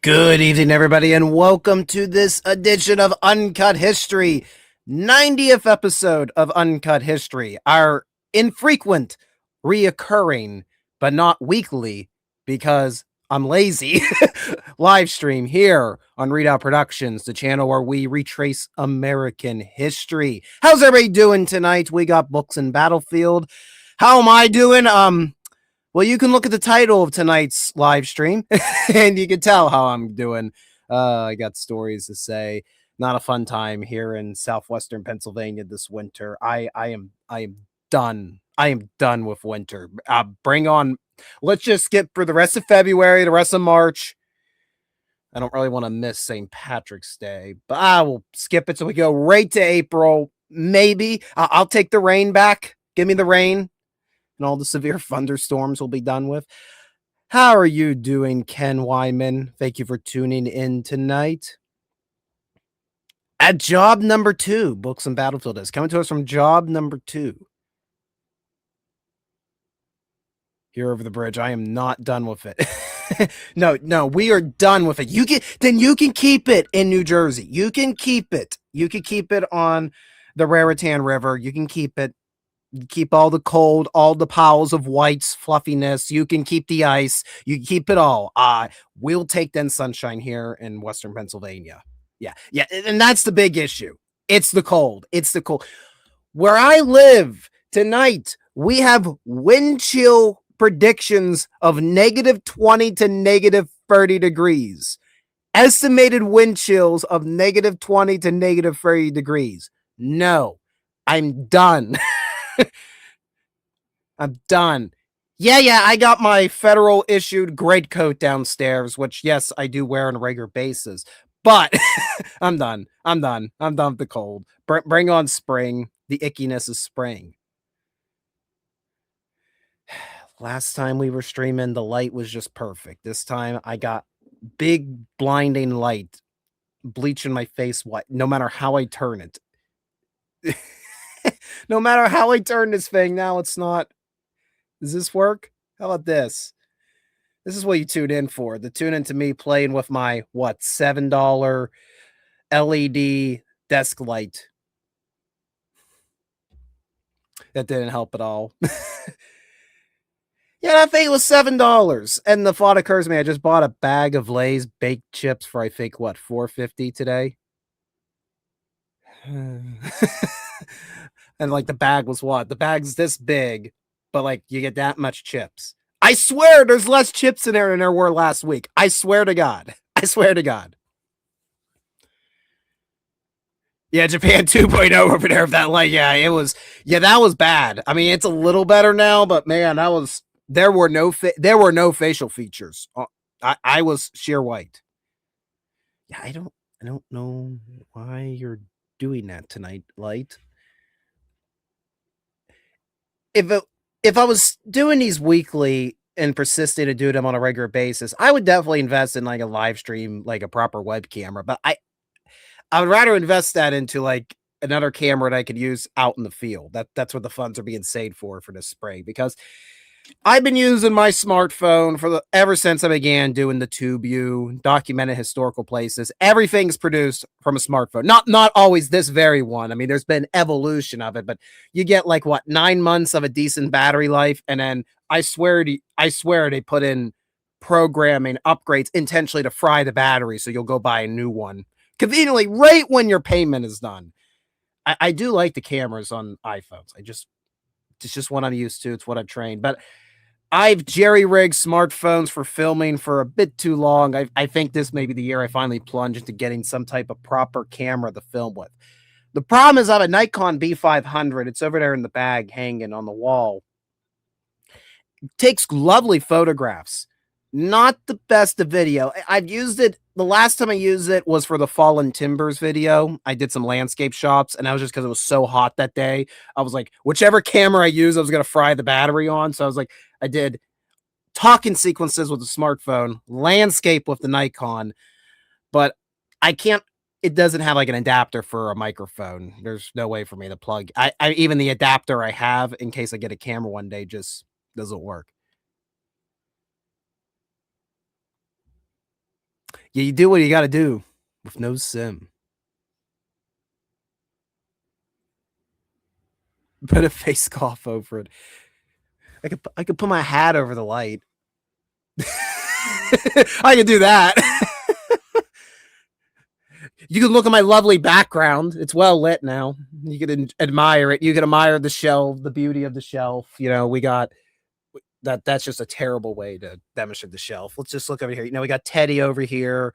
Good evening, everybody, and welcome to this edition of Uncut History, 90th episode of Uncut History, our infrequent, reoccurring, but not weekly, because I'm lazy, live stream here on Readout Productions, the channel where we retrace American history. How's everybody doing tonight? We got books and Battlefield. How am I doing? Well, you can look at the title of tonight's live stream and you can tell how I'm doing. I got stories to say. Not a fun time here in southwestern Pennsylvania this winter. I am done. I am done with winter. Bring on. Let's just skip for the rest of February, the rest of March. I don't really want to miss St. Patrick's Day, but I will skip it so we go right to April. Maybe I'll take the rain back. Give me the rain. And all the severe thunderstorms will be done with. How are you doing, Ken Wyman? Thank you for tuning in tonight. At job number 2, Books and Battlefield is coming to us from job number 2. Here over the bridge. I am not done with it. No, we are done with it. You can keep it in New Jersey. You can keep it. You can keep it on the Raritan River. You can keep it. Keep all the cold, all the piles of whites, fluffiness. You can keep the ice. You can keep it all. We'll take then sunshine here in Western Pennsylvania. Yeah. And that's the big issue. It's the cold. Where I live tonight, we have wind chill predictions of -20 to -30 degrees. Estimated wind chills of -20 to -30 degrees. No, I'm done. I'm done. Yeah, I got my federal issued greatcoat downstairs, which, yes, I do wear on a regular basis. But I'm done. I'm done with the cold. Bring on spring. The ickiness of spring. Last time we were streaming, the light was just perfect. This time I got big blinding light bleaching my face white, no matter how I turn it. No matter how I turn this thing, now it's not. Does this work? How about this? This is what you tune in for. The tune in to me playing with my, $7 LED desk light. That didn't help at all. Yeah, that thing was $7. And the thought occurs to me, I just bought a bag of Lay's baked chips for, I think, $4.50 today? And like the bag was what? The bag's this big, but like you get that much chips. I swear there's less chips in there than there were last week. I swear to God. Yeah, Japan 2.0 over there of that light. Yeah, that was bad. I mean, it's a little better now, but man, there were no facial features. I was sheer white. Yeah, I don't know why you're doing that tonight, Light. If I was doing these weekly and persisting to do them on a regular basis, I would definitely invest in like a live stream, like a proper web camera. But I would rather invest that into like another camera that I could use out in the field. That's what the funds are being saved for this spring, because I've been using my smartphone ever since I began doing the TubeView, documented historical places. Everything's produced from a smartphone. Not always this very one. I mean, there's been evolution of it, but you get like 9 months of a decent battery life, and then I swear they put in programming upgrades intentionally to fry the battery, so you'll go buy a new one conveniently right when your payment is done. I do like the cameras on iPhones. It's just what I'm used to. It's what I've trained. But I've jerry-rigged smartphones for filming for a bit too long. I think this may be the year I finally plunge into getting some type of proper camera to film with. The problem is I have a Nikon B500. It's over there in the bag hanging on the wall. It takes lovely photographs. Not the best of video. I've used it. The last time I used it was for the Fallen Timbers video. I did some landscape shots, and that was just because it was so hot that day. I was like, whichever camera I use, I was going to fry the battery on. So I was like, I did talking sequences with the smartphone, landscape with the Nikon, but I can't. It doesn't have like an adapter for a microphone. There's no way for me to plug. Even the adapter I have in case I get a camera one day just doesn't work. You do what you gotta do with no sim. Put a face cloth over it. I could put my hat over the light. I can do that. You can look at my lovely background. It's well lit now. You can admire it. You can admire the shelf, the beauty of the shelf. You know, we got that. That's just a terrible way to demonstrate the shelf. Let's just look over here. You know, we got Teddy over here.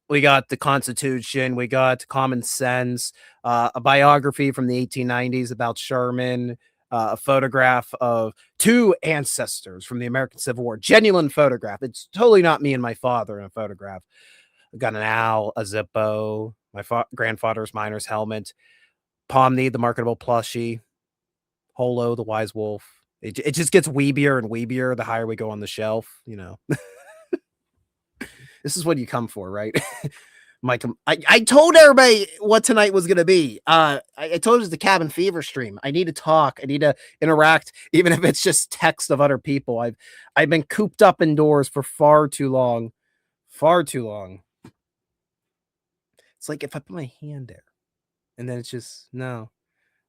We got the Constitution. We got Common Sense. A biography from the 1890s about Sherman. A photograph of two ancestors from the American Civil War. Genuine photograph. It's totally not me and my father in a photograph. I've got an owl, a Zippo, my grandfather's miner's helmet, Pomni, the marketable plushie, Holo, the wise wolf. It just gets weebier and weebier the higher we go on the shelf, you know. This is what you come for, right? Mike, I told everybody what tonight was gonna be. I told you it was the Cabin Fever stream. I need to talk. I need to interact, even if it's just text of other people. I've been cooped up indoors for far too long. Far too long. It's like if I put my hand there and then it's just no.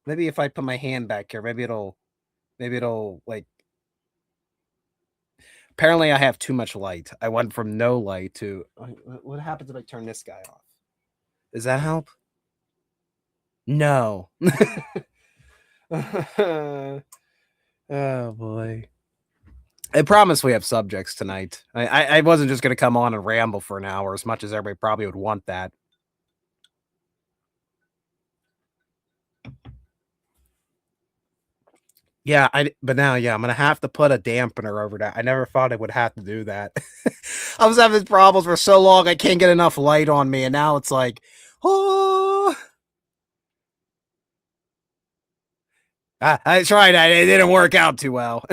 Maybe if I put my hand back here, maybe it'll like apparently I have too much light. I went from no light to what happens if I turn this guy off? Does that help? No. Oh boy. I promise we have subjects tonight. I wasn't just gonna come on and ramble for an hour as much as everybody probably would want that. Yeah, but now, yeah, I'm gonna have to put a dampener over that. I never thought I would have to do that. I was having problems for so long I can't get enough light on me, and now it's like, oh. I tried that. It didn't work out too well.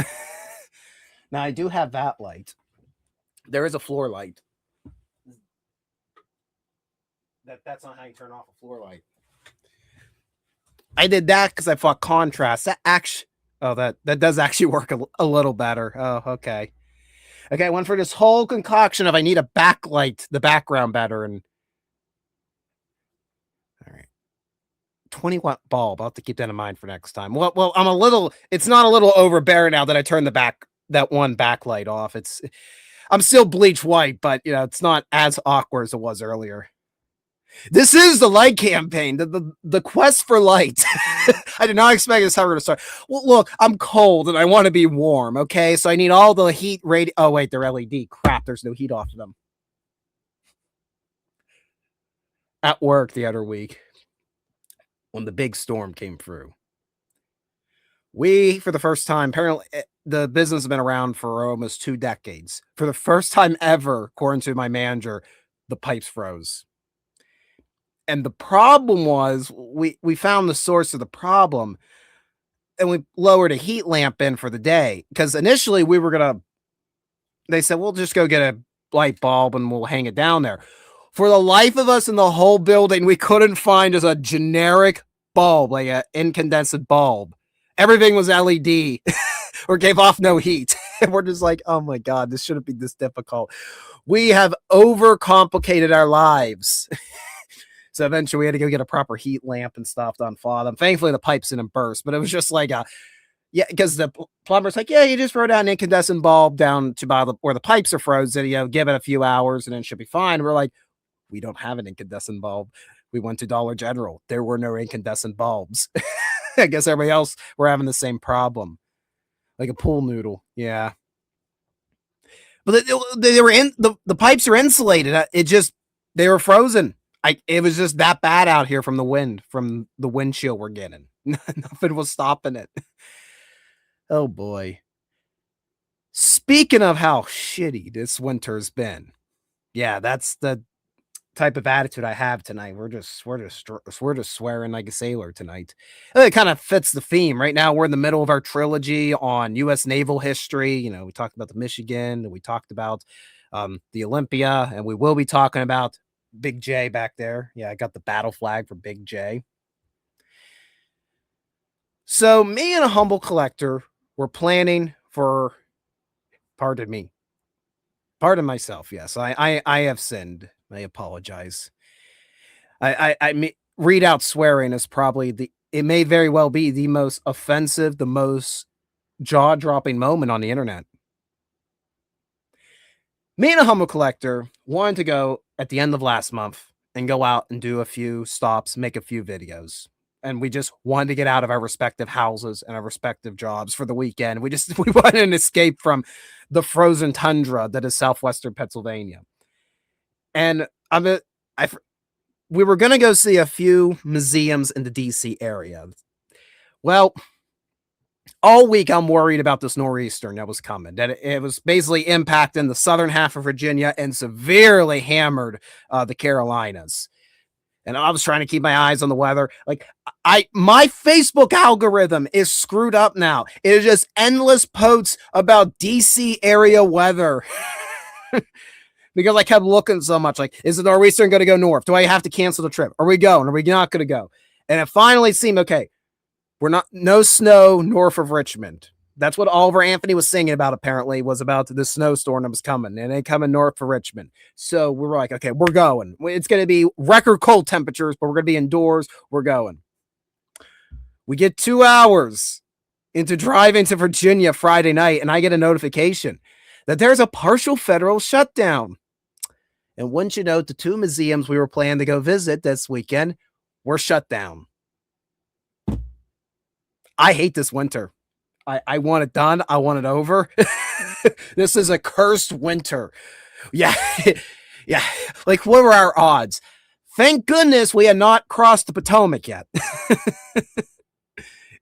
Now I do have that light. There is a floor light. That's not how you turn off a floor light. I did that because I thought contrast. That actually, oh, that does actually work a little better. Oh, okay. Okay, I went for this whole concoction of I need a backlight, the background better, and all right. 20-watt bulb. I'll have to keep that in mind for next time. Well, I'm a little. It's not a little overbearing now that I turned that one backlight off. I'm still bleach white, but you know it's not as awkward as it was earlier. This is the light campaign, the quest for light. I did not expect this ever to start. Well, look, I'm cold and I want to be warm. Okay, so I need all the heat. Oh wait, they're LED. Crap, there's no heat off of them. At work the other week, when the big storm came through, we, for the first time, apparently the business has been around for almost 2 decades. For the first time ever, according to my manager, the pipes froze. And the problem was we found the source of the problem and we lowered a heat lamp in for the day because initially they said, we'll just go get a light bulb and we'll hang it down there. For the life of us in the whole building, we couldn't find just a generic bulb, like an incandescent bulb. Everything was LED or gave off no heat. And we're just like, oh my God, this shouldn't be this difficult. We have overcomplicated our lives. So eventually we had to go get a proper heat lamp and stuff to unthaw them. Thankfully the pipes didn't burst, but it was just like yeah, because the plumber's like, yeah, you just throw down an incandescent bulb down to by where the pipes are frozen, you know, give it a few hours and then it should be fine. We're like, we don't have an incandescent bulb. We went to Dollar General. There were no incandescent bulbs. I guess everybody else were having the same problem. Like a pool noodle. Yeah. But they were in the pipes are insulated. They were frozen. It was just that bad out here from the wind chill we're getting. Nothing was stopping it. Oh boy. Speaking of how shitty this winter's been. Yeah, that's the type of attitude I have tonight. We're just swearing like a sailor tonight. It kind of fits the theme. Right now we're in the middle of our trilogy on US naval history. You know, we talked about the Michigan and we talked about the Olympia, and we will be talking about Big J back there. Yeah, I got the battle flag for Big J. So me and a humble collector were planning for, pardon me, Pardon myself. Yes, I have sinned. I apologize. Read out swearing is probably it may very well be the most offensive, the most jaw-dropping moment on the internet. Me and a humble collector wanted to go at the end of last month and go out and do a few stops, make a few videos. And we just wanted to get out of our respective houses and our respective jobs for the weekend. We wanted an escape from the frozen tundra that is southwestern Pennsylvania. And we were going to go see a few museums in the DC area. Well, all week I'm worried about this nor'easter that was coming, that it was basically impacting the southern half of Virginia and severely hammered the Carolinas. And I was trying to keep my eyes on the weather. Like my Facebook algorithm is screwed up now. It is just endless posts about DC area weather. Because I kept looking so much like, is the nor'easter going to go north? Do I have to cancel the trip? Are we going? Are we not going to go? And it finally seemed okay. No snow north of Richmond. That's what Oliver Anthony was singing about, apparently, was about the snowstorm that was coming, and it coming north of Richmond. So we were like, okay, we're going. It's going to be record cold temperatures, but we're going to be indoors. We're going. We get 2 hours into driving to Virginia Friday night, and I get a notification that there's a partial federal shutdown. And wouldn't you know, the 2 museums we were planning to go visit this weekend were shut down. I hate this winter. I want it done. I want it over. This is a cursed winter. Yeah. Yeah. Like, what were our odds? Thank goodness we had not crossed the Potomac yet.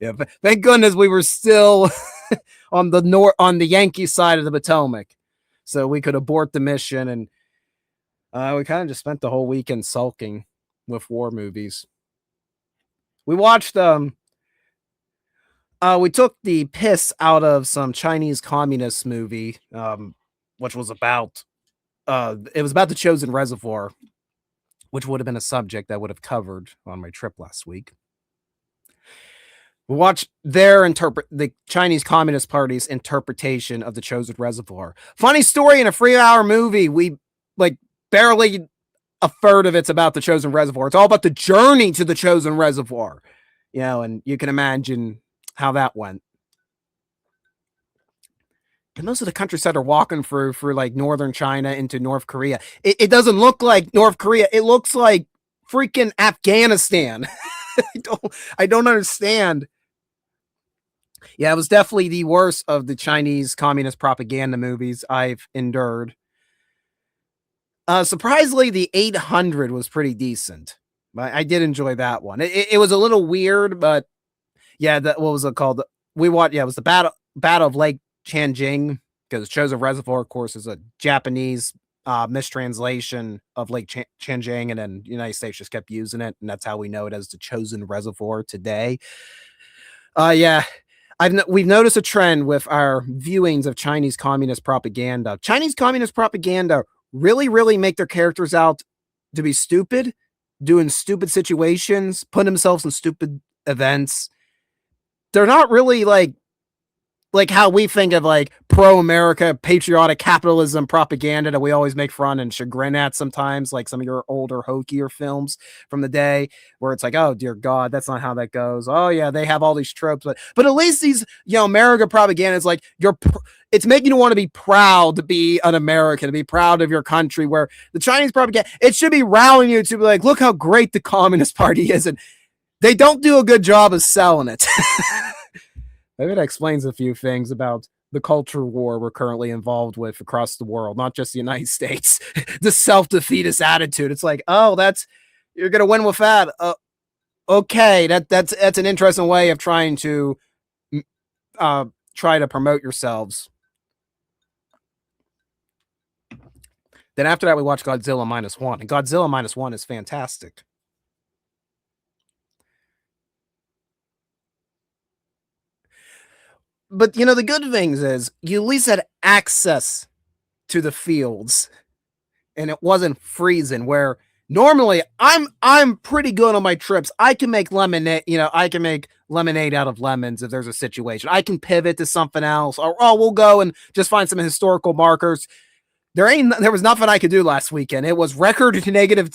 Yeah, but thank goodness we were still on the Yankee side of the Potomac. So we could abort the mission. And we kind of just spent the whole weekend sulking with war movies. We watched we took the piss out of some Chinese communist movie, which was about it was about the Chosin Reservoir, which would have been a subject I would have covered on my trip last week. We watched the Chinese Communist Party's interpretation of the Chosin Reservoir. Funny story in a 3-hour movie. We barely a third of it's about the Chosin Reservoir. It's all about the journey to the Chosin Reservoir, and you can imagine how that went. And most of the countryside are walking through like northern China into North Korea. It doesn't look like North Korea. It looks like freaking Afghanistan. I don't understand. Yeah, it was definitely the worst of the Chinese communist propaganda movies I've endured. Surprisingly, the 800 was pretty decent. I did enjoy that one. It was a little weird, but yeah, what was it called? We watched. Yeah, it was the Battle of Lake Changjing, because Chosin Reservoir, of course, is a Japanese mistranslation of Lake Changjing, and then the United States just kept using it, and that's how we know it as the Chosin Reservoir today. Yeah, we've noticed a trend with our viewings of Chinese communist propaganda. Chinese communist propaganda really, really make their characters out to be stupid, doing stupid situations, putting themselves in stupid events. They're not really like how we think of like pro-America, patriotic capitalism propaganda that we always make fun and chagrin at sometimes, like some of your older, hokier films from the day where it's like, oh, dear God, that's not how that goes. Oh, yeah, they have all these tropes. But at least these, America propaganda is like, it's making you want to be proud to be an American, to be proud of your country, where the Chinese propaganda, it should be rallying you to be like, look how great the Communist Party is. And they don't do a good job of selling it. Maybe that explains a few things about the culture war we're currently involved with across the world, not just the United States. The self-defeatist attitude. It's like, oh, you're going to win with that. Okay, that's an interesting way of trying to promote yourselves. Then after that, we watched Godzilla -1, and Godzilla -1 is fantastic. But the good things is you at least had access to the fields, and it wasn't freezing. Where normally I'm pretty good on my trips. I can make lemonade. I can make lemonade out of lemons if there's a situation. I can pivot to something else, or we'll go and just find some historical markers. There was nothing I could do last weekend. It was record negative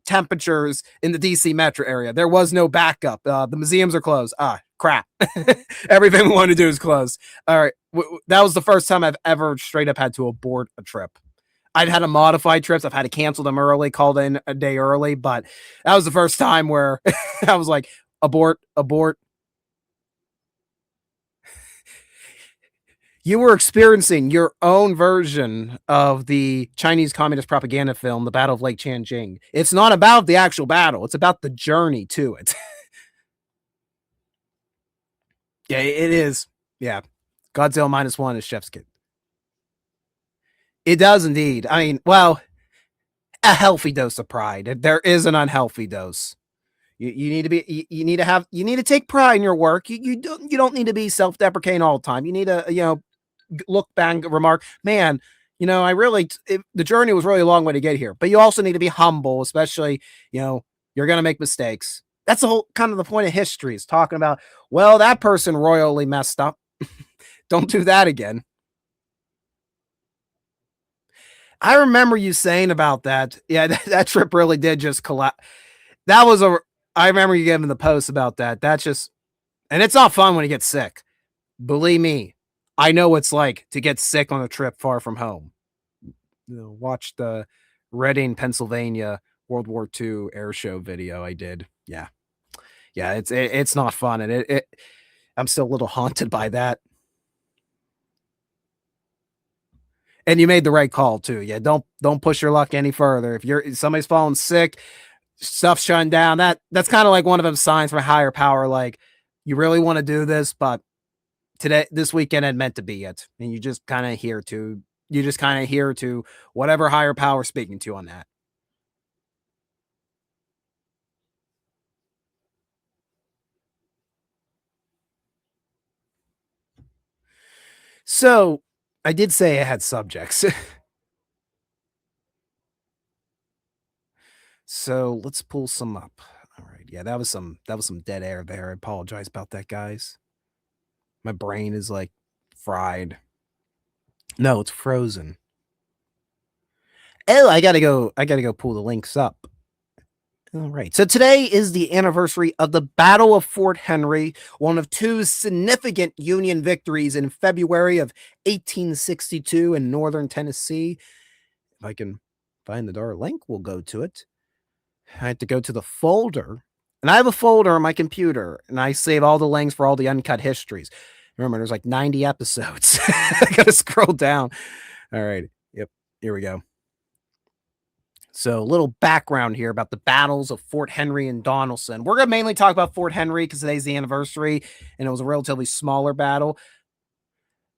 temperatures in the DC metro area. There was no backup. The museums are closed. Crap. Everything we wanted to do is closed. All right. That was the first time I've ever straight up had to abort a trip. I've had to modify trips. I've had to cancel them early, called in a day early, but that was the first time where I was like, abort. You were experiencing your own version of the Chinese Communist propaganda film, The Battle of Lake Changjing. It's not about the actual battle. It's about the journey to it. Yeah, it is. Yeah. Godzilla -1 is Chef's Kid. It does indeed. I mean, well, a healthy dose of pride. There is an unhealthy dose. You need to be. You need to take pride in your work. You don't need to be self-deprecating all the time. You need to look back and remark, man. The journey was really a long way to get here. But you also need to be humble, especially you're going to make mistakes. That's the whole kind of the point of history is talking about. Well, that person royally messed up. Don't do that again. I remember you saying about that. Yeah, that trip really did just collapse. I remember you giving the post about that. And it's not fun when you get sick. Believe me, I know what it's like to get sick on a trip far from home. Watch the Reading, Pennsylvania World War II air show video I did. Yeah, it's not fun, and I'm still a little haunted by that. And you made the right call too. Yeah, don't push your luck any further. If somebody's falling sick, stuff's shutting down. That's kind of like one of them signs from a higher power. Like you really want to do this, but this weekend had meant to be it, and you just kind of adhere to whatever higher power speaking to you on that. So I did say I had subjects. So let's pull some up. All right. Yeah, that was some dead air there. I apologize about that, guys. My brain is like fried. No, it's frozen. Oh, I gotta go pull the links up. All right. So today is the anniversary of the Battle of Fort Henry, one of two significant Union victories in February of 1862 in northern Tennessee. If I can find the darn link, we'll go to it. I had to go to the folder, and I have a folder on my computer, and I save all the links for all the uncut histories. Remember, there's like 90 episodes. I gotta scroll down. All right. Yep. Here we go. So a little background here about the battles of Fort Henry and Donelson. We're going to mainly talk about Fort Henry because today's the anniversary, and it was a relatively smaller battle.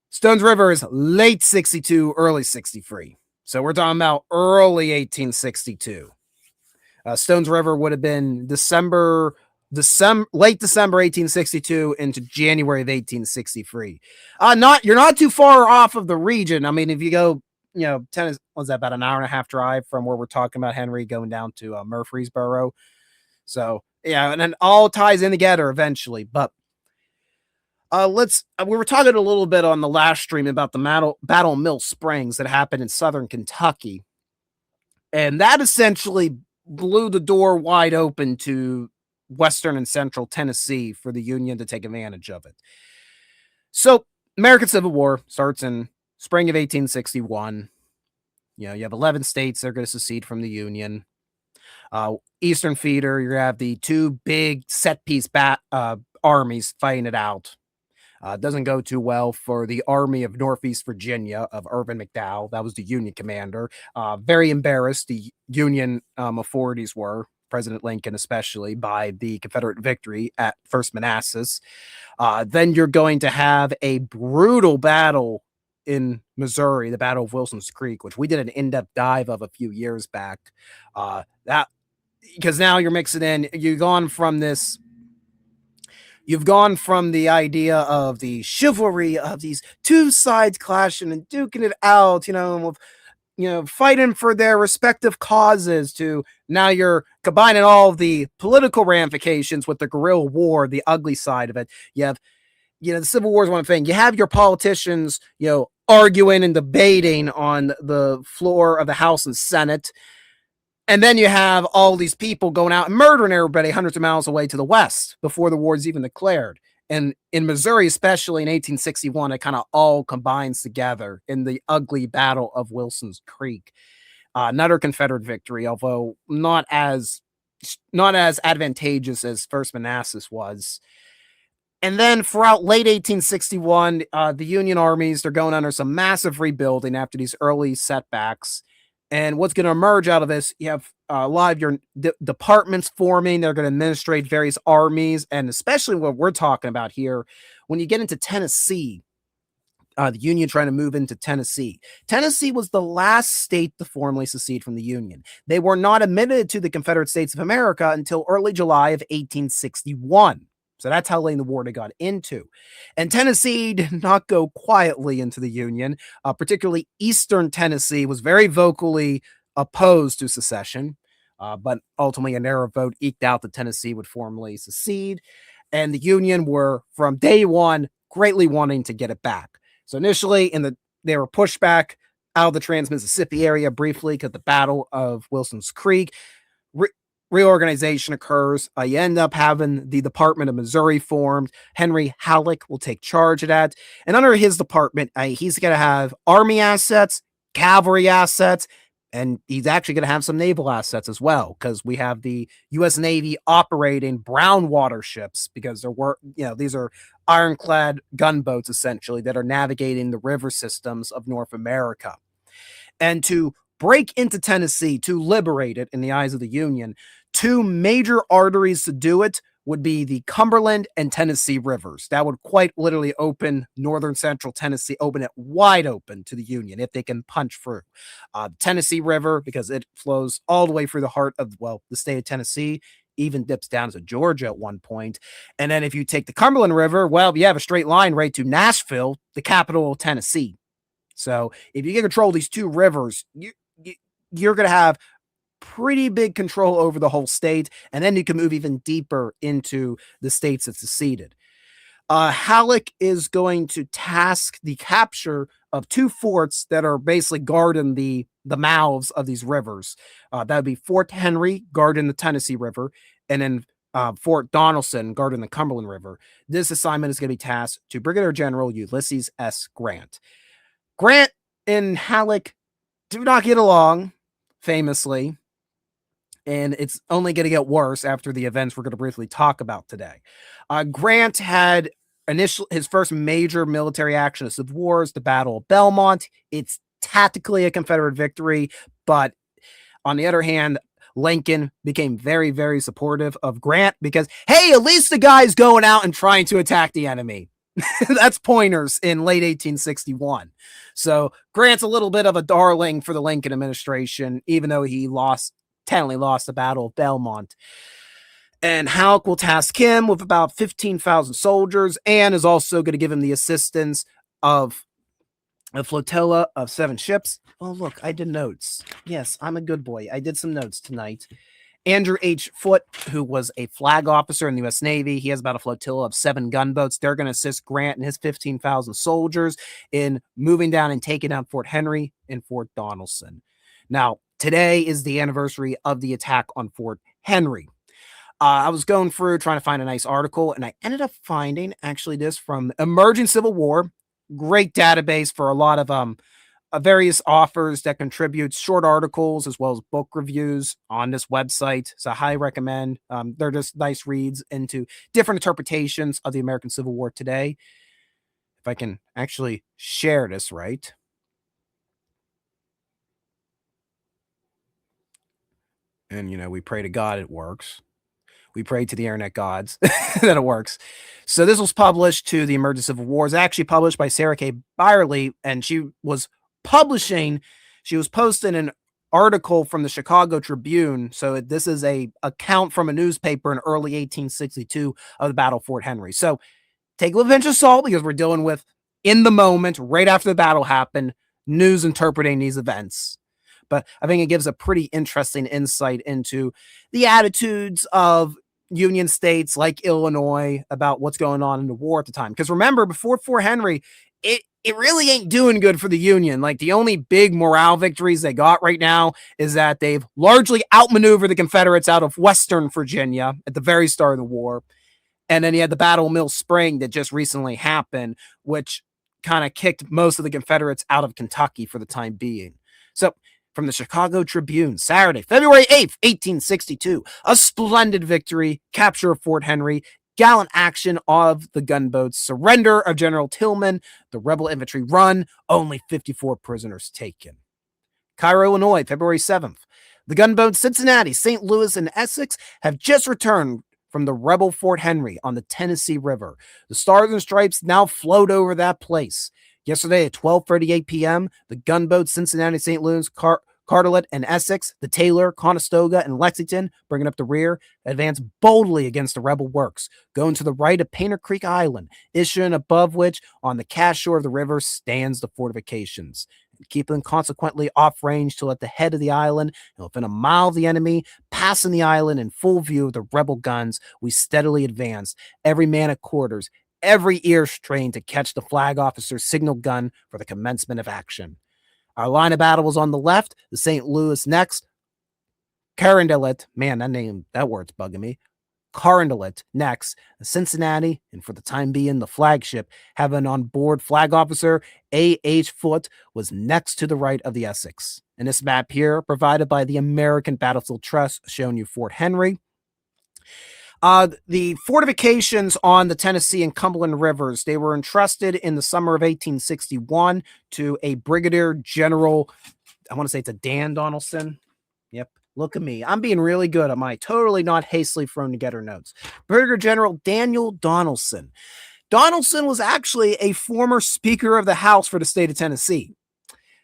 Stones River is late 62, early 63. So we're talking about early 1862. Stones River would have been late December 1862 into January of 1863. You're not too far off of the region. I mean, if you go, Tennessee, was that about an hour and a half drive from where we're talking about Henry going down to Murfreesboro. So yeah, and then all ties in together eventually. But we were talking a little bit on the last stream about the Battle of Mill Springs that happened in southern Kentucky, and that essentially blew the door wide open to western and central Tennessee for the Union to take advantage of it. So American Civil War starts in spring of 1861. You have 11 states that are going to secede from the Union. Eastern Feeder, you have the two big set-piece armies fighting it out. Doesn't go too well for the Army of Northeast Virginia of Irvin McDowell. That was the Union commander. Very embarrassed, the Union authorities were, President Lincoln especially, by the Confederate victory at First Manassas. Then you're going to have a brutal battle in Missouri, the Battle of Wilson's Creek, which we did an in-depth dive of a few years back. Because now you're mixing in, you've gone from the idea of the chivalry of these two sides clashing and duking it out, fighting for their respective causes, to now you're combining all of the political ramifications with the guerrilla war, the ugly side of it. You have, the Civil War is one thing. You have your politicians, arguing and debating on the floor of the House and Senate. And then you have all these people going out and murdering everybody hundreds of miles away to the west before the war is even declared. And in Missouri, especially in 1861, it kind of all combines together in the ugly Battle of Wilson's Creek. Another Confederate victory, although not as advantageous as First Manassas was. And then throughout late 1861, the Union armies, they're going under some massive rebuilding after these early setbacks. And what's going to emerge out of this, you have a lot of your departments forming. They're going to administrate various armies. And especially what we're talking about here, when you get into Tennessee, the Union trying to move into Tennessee. Tennessee was the last state to formally secede from the Union. They were not admitted to the Confederate States of America until early July of 1861. So that's how late the war they got into. And Tennessee did not go quietly into the Union. Particularly Eastern Tennessee was very vocally opposed to secession. But ultimately a narrow vote eked out that Tennessee would formally secede. And the Union were, from day one, greatly wanting to get it back. So initially, they were pushed back out of the Trans-Mississippi area briefly because the Battle of Wilson's Creek. Reorganization occurs. You end up having the Department of Missouri formed. Henry Halleck will take charge of that. And under his department, he's going to have Army assets, cavalry assets, and he's actually going to have some naval assets as well, because we have the U.S. Navy operating brown water ships, because these are ironclad gunboats essentially that are navigating the river systems of North America. And to break into Tennessee, to liberate it in the eyes of the Union, two major arteries to do it would be the Cumberland and Tennessee rivers. That would quite literally open northern central Tennessee, open it wide open to the Union if they can punch through. Tennessee River, because it flows all the way through the heart of, the state of Tennessee, even dips down to Georgia at one point. And then if you take the Cumberland River, you have a straight line right to Nashville, the capital of Tennessee. So if you can control these two rivers, you're going to have pretty big control over the whole state, and then you can move even deeper into the states that seceded. Halleck is going to task the capture of two forts that are basically guarding the mouths of these rivers. That would be Fort Henry, guarding the Tennessee River, and then Fort Donelson, guarding the Cumberland River. This assignment is going to be tasked to Brigadier General Ulysses S. Grant. Grant and Halleck do not get along, famously, and it's only going to get worse after the events we're going to briefly talk about today. Grant had his first major military action of Civil War is the Battle of Belmont. It's tactically a Confederate victory, but on the other hand, Lincoln became very, very supportive of Grant because, hey, at least the guy's going out and trying to attack the enemy. That's pointers in late 1861. So Grant's a little bit of a darling for the Lincoln administration, even though he technically lost the Battle of Belmont. And Halleck will task him with about 15,000 soldiers and is also going to give him the assistance of a flotilla of 7 ships. Oh, look, I did notes. Yes, I'm a good boy. I did some notes tonight. Andrew H. Foote, who was a flag officer in the U.S. Navy, he has about a flotilla of 7 gunboats. They're going to assist Grant and his 15,000 soldiers in moving down and taking down Fort Henry and Fort Donelson. Now, today is the anniversary of the attack on Fort Henry. I was going through trying to find a nice article, and I ended up finding actually this from Emerging Civil War. Great database for a lot of various authors that contribute short articles as well as book reviews on this website. So I highly recommend. They're just nice reads into different interpretations of the American Civil War today. If I can actually share this right. And, we pray to God it works. We pray to the internet gods that it works. So this was published to the Emerging Civil War. It's actually published by Sarah K. Byerly, and she was posting an article from the Chicago Tribune. So this is a account from a newspaper in early 1862 of the Battle of Fort Henry. So take a little pinch of salt because we're dealing with, in the moment, right after the battle happened, news interpreting these events. But I think it gives a pretty interesting insight into the attitudes of Union states like Illinois about what's going on in the war at the time. Because remember, before Fort Henry, it really ain't doing good for the Union. Like, the only big morale victories they got right now is that they've largely outmaneuvered the Confederates out of Western Virginia at the very start of the war. And then you had the Battle of Mill Spring that just recently happened, which kind of kicked most of the Confederates out of Kentucky for the time being. So, from the Chicago Tribune, Saturday, February 8th, 1862, a splendid victory, capture of Fort Henry, gallant action of the gunboats, surrender of General Tillman, the rebel infantry run, only 54 prisoners taken. Cairo, Illinois, February 7th. The gunboats Cincinnati, St. Louis, and Essex have just returned from the rebel Fort Henry on the Tennessee River. The Stars and Stripes now float over that place. Yesterday at 12:38 p.m., the gunboats Cincinnati, St. Louis, Cartelet, and Essex, the Taylor, Conestoga, and Lexington, bringing up the rear, advance boldly against the rebel works, going to the right of Painter Creek Island, issuing above which, on the cash shore of the river, stands the fortifications. Keeping consequently off range till at the head of the island, and within a mile of the enemy, passing the island in full view of the rebel guns, we steadily advanced, every man at quarters, every ear strained to catch the flag officer's signal gun for the commencement of action. Our line of battle was on the left, the St. Louis next, Carondelet, man, that word's bugging me. Carondelet next, Cincinnati, and for the time being, the flagship, having on board flag officer A.H. Foote, was next to the right of the Essex. And this map here, provided by the American Battlefield Trust, showing you Fort Henry. The fortifications on the Tennessee and Cumberland rivers, they were entrusted in the summer of 1861 to a Brigadier General, I want to say it's a Dan Donaldson. Yep. Look at me. I'm being really good at my totally not hastily thrown together notes. Brigadier General Daniel Donaldson. Donaldson was actually a former Speaker of the House for the state of Tennessee.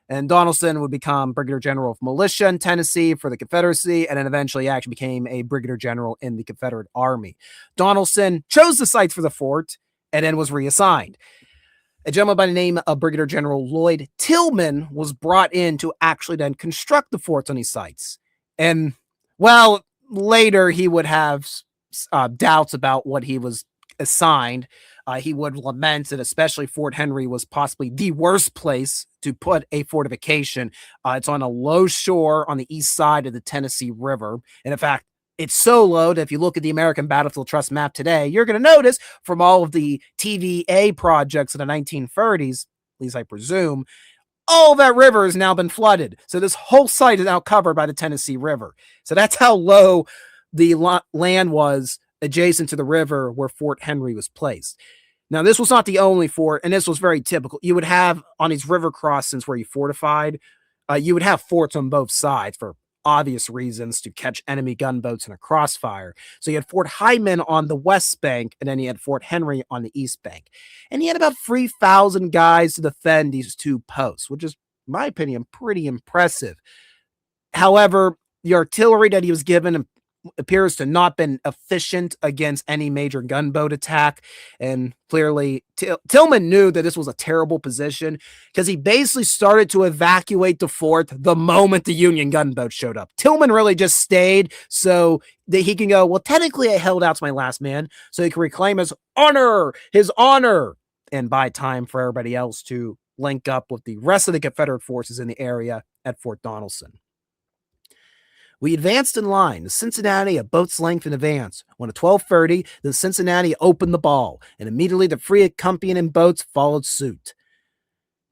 And Donaldson would become Brigadier General of Militia in Tennessee for the Confederacy, and then eventually actually became a Brigadier General in the Confederate Army. Donaldson chose the sites for the fort and then was reassigned. A gentleman by the name of Brigadier General Lloyd Tillman was brought in to actually then construct the forts on these sites. And, well, later he would have doubts about what he was assigned. He would lament that especially Fort Henry was possibly the worst place to put a fortification. It's on a low shore on the east side of the Tennessee River. And in fact, it's so low that if you look at the American Battlefield Trust map today, you're going to notice from all of the TVA projects in the 1930s, at least I presume, all that river has now been flooded. So this whole site is now covered by the Tennessee River. So that's how low the land was adjacent to the river where Fort Henry was placed. Now, this was not the only fort, and this was very typical. You would have on these river crossings where you fortified, you would have forts on both sides for obvious reasons to catch enemy gunboats in a crossfire. So you had Fort Hyman on the west bank, and then you had Fort Henry on the east bank. And he had about 3,000 guys to defend these two posts, which is, in my opinion, pretty impressive. However, the artillery that he was given appears to not been efficient against any major gunboat attack. And clearly, Tillman knew that this was a terrible position because he basically started to evacuate the fort the moment the Union gunboat showed up. Tillman really just stayed so that he can go, well, technically I held out to my last man, so he can reclaim his honor, and buy time for everybody else to link up with the rest of the Confederate forces in the area at Fort Donelson. We advanced in line, the Cincinnati a boat's length in advance. When at 12:30, the Cincinnati opened the ball, and immediately the three accompanying boats followed suit.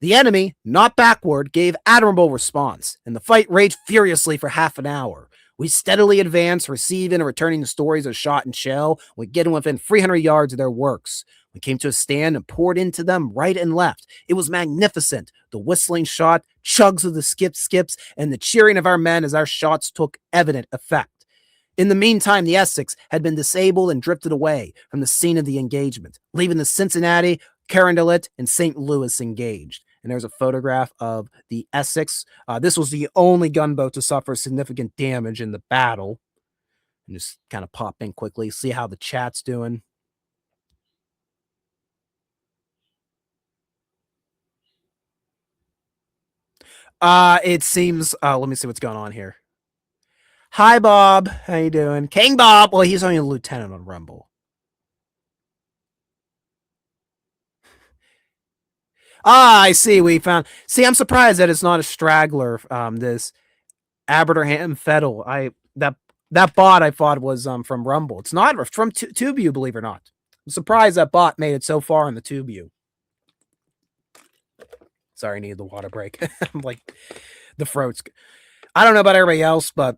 The enemy, not backward, gave admirable response, and the fight raged furiously for half an hour. We steadily advanced, receiving and returning the stories of shot and shell, when getting within 300 yards of their works. We came to a stand and poured into them right and left. It was magnificent. The whistling shot, chugs of the skips, and the cheering of our men as our shots took evident effect. In the meantime, the Essex had been disabled and drifted away from the scene of the engagement, leaving the Cincinnati, Carondelet, and St. Louis engaged. And there's a photograph of the Essex. This was the only gunboat to suffer significant damage in the battle. And just kind of pop in quickly, see how the chat's doing. It seems, let me see what's going on here. Hi, Bob. How you doing? King Bob. Well, he's only a lieutenant on Rumble. Ah, I see. We found. See, I'm surprised that it's not a straggler. This Abraham Fettel. That bot I thought was from Rumble. It's not from TubeView, believe it or not. I'm surprised that bot made it so far in the TubeView. Sorry, I needed the water break. I'm like the throat's. I don't know about everybody else, but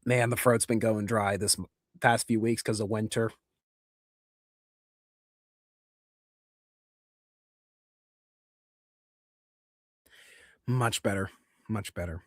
man, the throat's been going dry this past few weeks because of winter. Much better. Much better.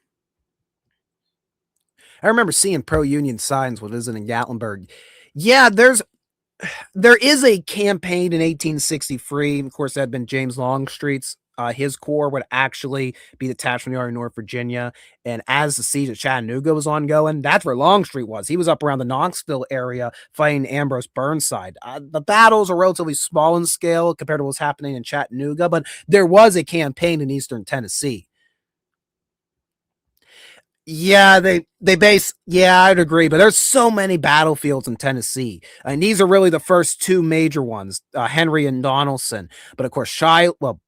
I remember seeing pro union signs when visiting Gatlinburg. Yeah, there is a campaign in 1863. Of course, that had been James Longstreet's. His corps would actually be detached from the Army of North Virginia. And as the siege of Chattanooga was ongoing, that's where Longstreet was. He was up around the Knoxville area fighting Ambrose Burnside. The battles are relatively small in scale compared to what's happening in Chattanooga, but there was a campaign in eastern Tennessee. Yeah, they base. Yeah, I'd agree, but there's so many battlefields in Tennessee, and these are really the first two major ones, Henry and Donelson. But of course, Shiloh.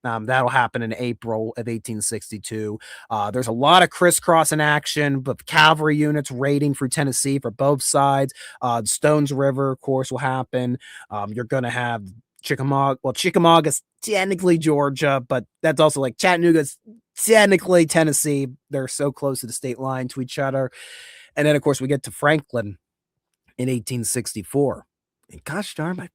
That'll happen in April of 1862. There's a lot of crisscross in action, but cavalry units raiding through Tennessee for both sides. Stones River, of course, will happen. You're going to have Chickamauga. Well, Chickamauga's technically Georgia, but that's also like Chattanooga's technically Tennessee. They're so close to the state line to each other. And then, of course, we get to Franklin in 1864. And gosh darn, my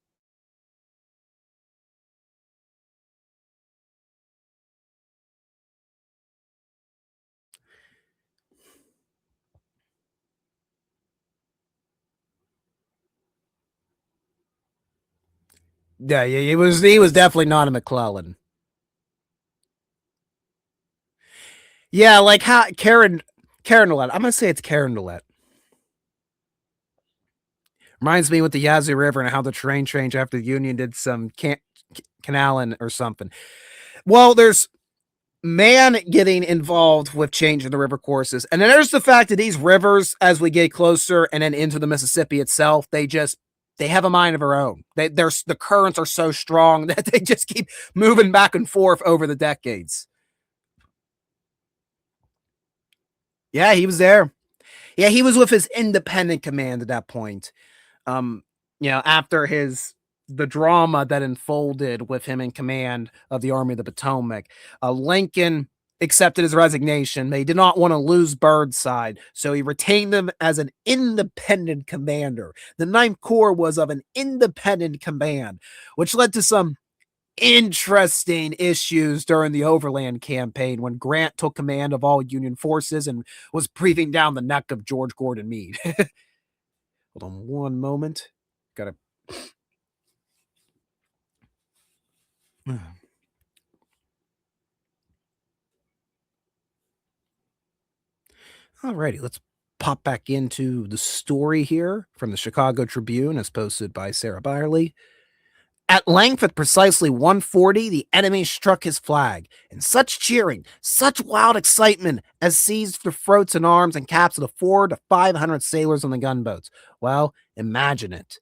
yeah, he was definitely not a McClellan. Yeah, like how Karen Ouellette. I'm gonna say it's Karen Ouellette. Reminds me with the Yazoo River and how the terrain changed after the Union did some canaling or something. Well, there's man getting involved with changing the river courses, and then there's the fact that these rivers, as we get closer and then into the Mississippi itself, they have a mind of their own. The currents are so strong that they just keep moving back and forth over the decades. Yeah, he was there. Yeah, he was with his independent command at that point. Um, after the drama that unfolded with him in command of the Army of the Potomac, Lincoln accepted his resignation. They did not want to lose Burnside, so he retained him as an independent commander. The Ninth Corps was of an independent command, which led to some interesting issues during the Overland campaign when Grant took command of all Union forces and was breathing down the neck of George Gordon Meade. Hold on one moment. Gotta. Alrighty, let's pop back into the story here from the Chicago Tribune as posted by Sarah Byerly. At length, at precisely 1:40, the enemy struck his flag, and such cheering, such wild excitement as seized the throats and arms and caps of the 400 to 500 sailors on the gunboats. Well, imagine it.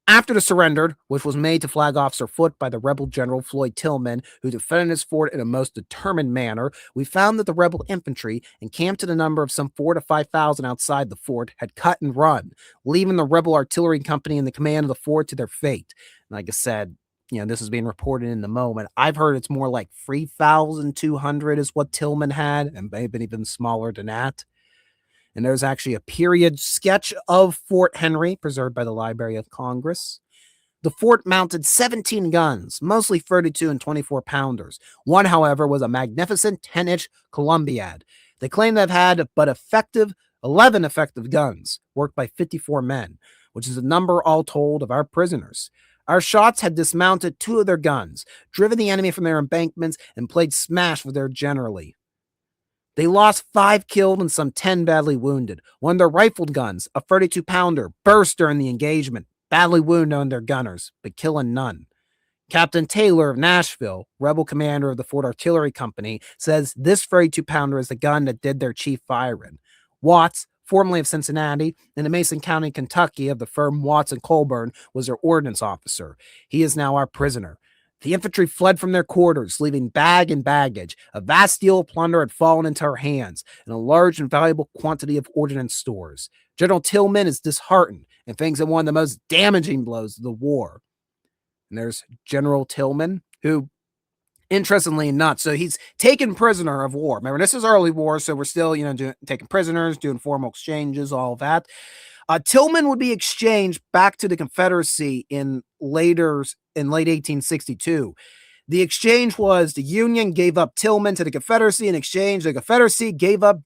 After the surrender, which was made to Flag Officer Foote by the rebel general Floyd Tillman, who defended his fort in a most determined manner, we found that the rebel infantry, encamped to the number of some 4 to 5,000 outside the fort, had cut and run, leaving the rebel artillery company in the command of the fort to their fate. Like I said, this is being reported in the moment. I've heard it's more like 3,200 is what Tillman had, and maybe even smaller than that. And there's actually a period sketch of Fort Henry preserved by the Library of Congress. The fort mounted 17 guns, mostly 32 and 24 pounders. One, however, was a magnificent 10-inch Columbiad. They claim to have had but 11 effective guns, worked by 54 men, which is the number all told of our prisoners. Our shots had dismounted 2 of their guns, driven the enemy from their embankments, and played smash with their generally. They lost 5 killed and some 10 badly wounded. One of their rifled guns, a 32-pounder, burst during the engagement, badly wounding their gunners, but killing none. Captain Taylor of Nashville, rebel commander of the Fort Artillery Company, says this 32-pounder is the gun that did their chief firing. Watts, formerly of Cincinnati, and the Mason County, Kentucky, of the firm Watts and Colburn, was their ordnance officer. He is now our prisoner. The infantry fled from their quarters, leaving bag and baggage. A vast deal of plunder had fallen into her hands, and a large and valuable quantity of ordnance stores. General Tillman is disheartened and thinks it one of the most damaging blows of the war. And there's General Tillman, who, interestingly enough, so he's taken prisoner of war. Remember, this is early war, so we're still, taking prisoners, doing formal exchanges, all of that. Tillman would be exchanged back to the Confederacy in late 1862. The exchange was the Union gave up Tillman to the Confederacy. In exchange, the Confederacy gave up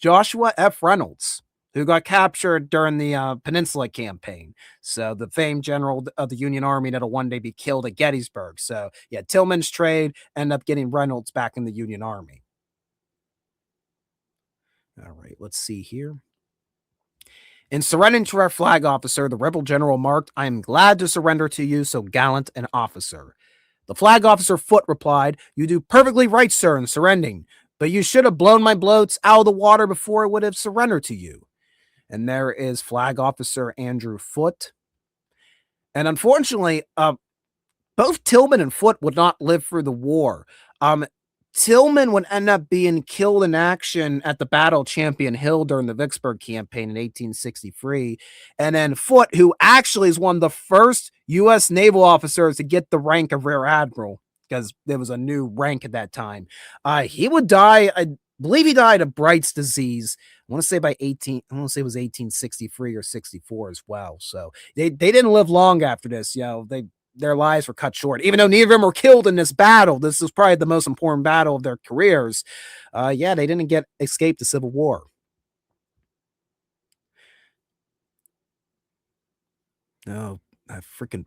Joshua F. Reynolds, who got captured during the Peninsula Campaign. So the famed general of the Union Army that'll one day be killed at Gettysburg. So yeah, Tillman's trade ended up getting Reynolds back in the Union Army. All right, let's see here. In surrendering to our flag officer, the rebel general marked, "I am glad to surrender to you, so gallant an officer." The flag officer Foote replied, "You do perfectly right, sir, in surrendering, but you should have blown my boats out of the water before I would have surrendered to you." And there is Flag Officer Andrew Foote. And unfortunately, both Tillman and Foote would not live through the war. Tillman would end up being killed in action at the Battle of Champion Hill during the Vicksburg campaign in 1863. And then Foote, who actually is one of the first U.S. naval officers to get the rank of Rear Admiral, because there was a new rank at that time, he would die. I believe he died of Bright's disease. I want to say it was 1863 or 64 as well. So they didn't live long after this. Their lives were cut short, even though neither of them were killed in this battle. This is probably the most important battle of their careers. They didn't escape the Civil War. No, I freaking.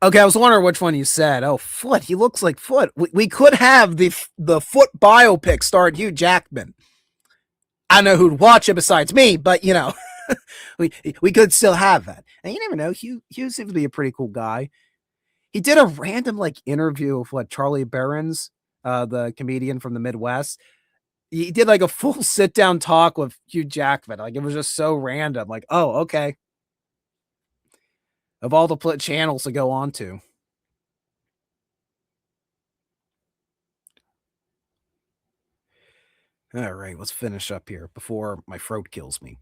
Okay, I was wondering which one you said. Oh, Foote. He looks like Foote. We could have the Foote biopic starring Hugh Jackman. I don't know who'd watch it besides me, but we could still have that. And you never know. Hugh seems to be a pretty cool guy. He did a random interview with Charlie Berens, the comedian from the Midwest. He did a full sit down talk with Hugh Jackman. It was just so random. Oh, okay. Of all the channels to go on to. All right, let's finish up here before my throat kills me.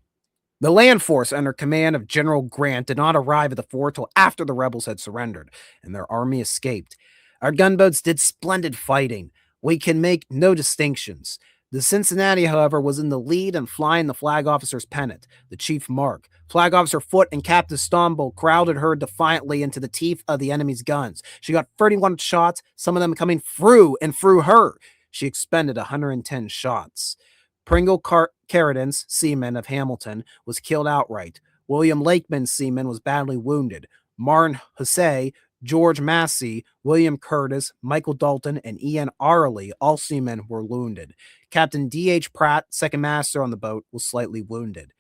The land force under command of General Grant did not arrive at the fort till after the rebels had surrendered, and their army escaped. Our gunboats did splendid fighting. We can make no distinctions. The Cincinnati, however, was in the lead and flying the flag officer's pennant, the chief mark. Flag officer Foote and Captain Stomble crowded her defiantly into the teeth of the enemy's guns. She got 31 shots, some of them coming through her. She expended 110 shots. Pringle Carradence, seaman of Hamilton, was killed outright. William Lakeman, seaman, was badly wounded. Martin Hussey, George Massey, William Curtis, Michael Dalton, and Ian Arley, all seamen, were wounded. Captain D.H. Pratt, second master on the boat, was slightly wounded.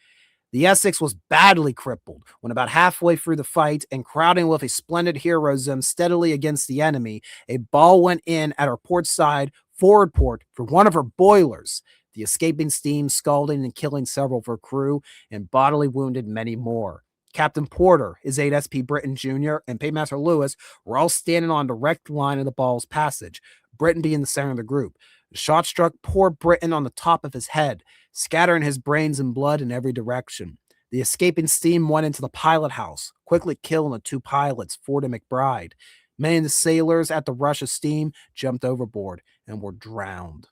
The Essex was badly crippled when about halfway through the fight and crowding with a splendid heroism steadily against the enemy, a ball went in at her port side forward port for one of her boilers. The escaping steam scalding and killing several of her crew and bodily wounded many more. Captain Porter, his aide S.P. Britton Jr., and Paymaster Lewis were all standing on a direct line of the ball's passage, Britton being the center of the group. The shot struck poor Britton on the top of his head, scattering his brains and blood in every direction. The escaping steam went into the pilot house, quickly killing the two pilots, Ford and McBride. Many of the sailors at the rush of steam jumped overboard and were drowned.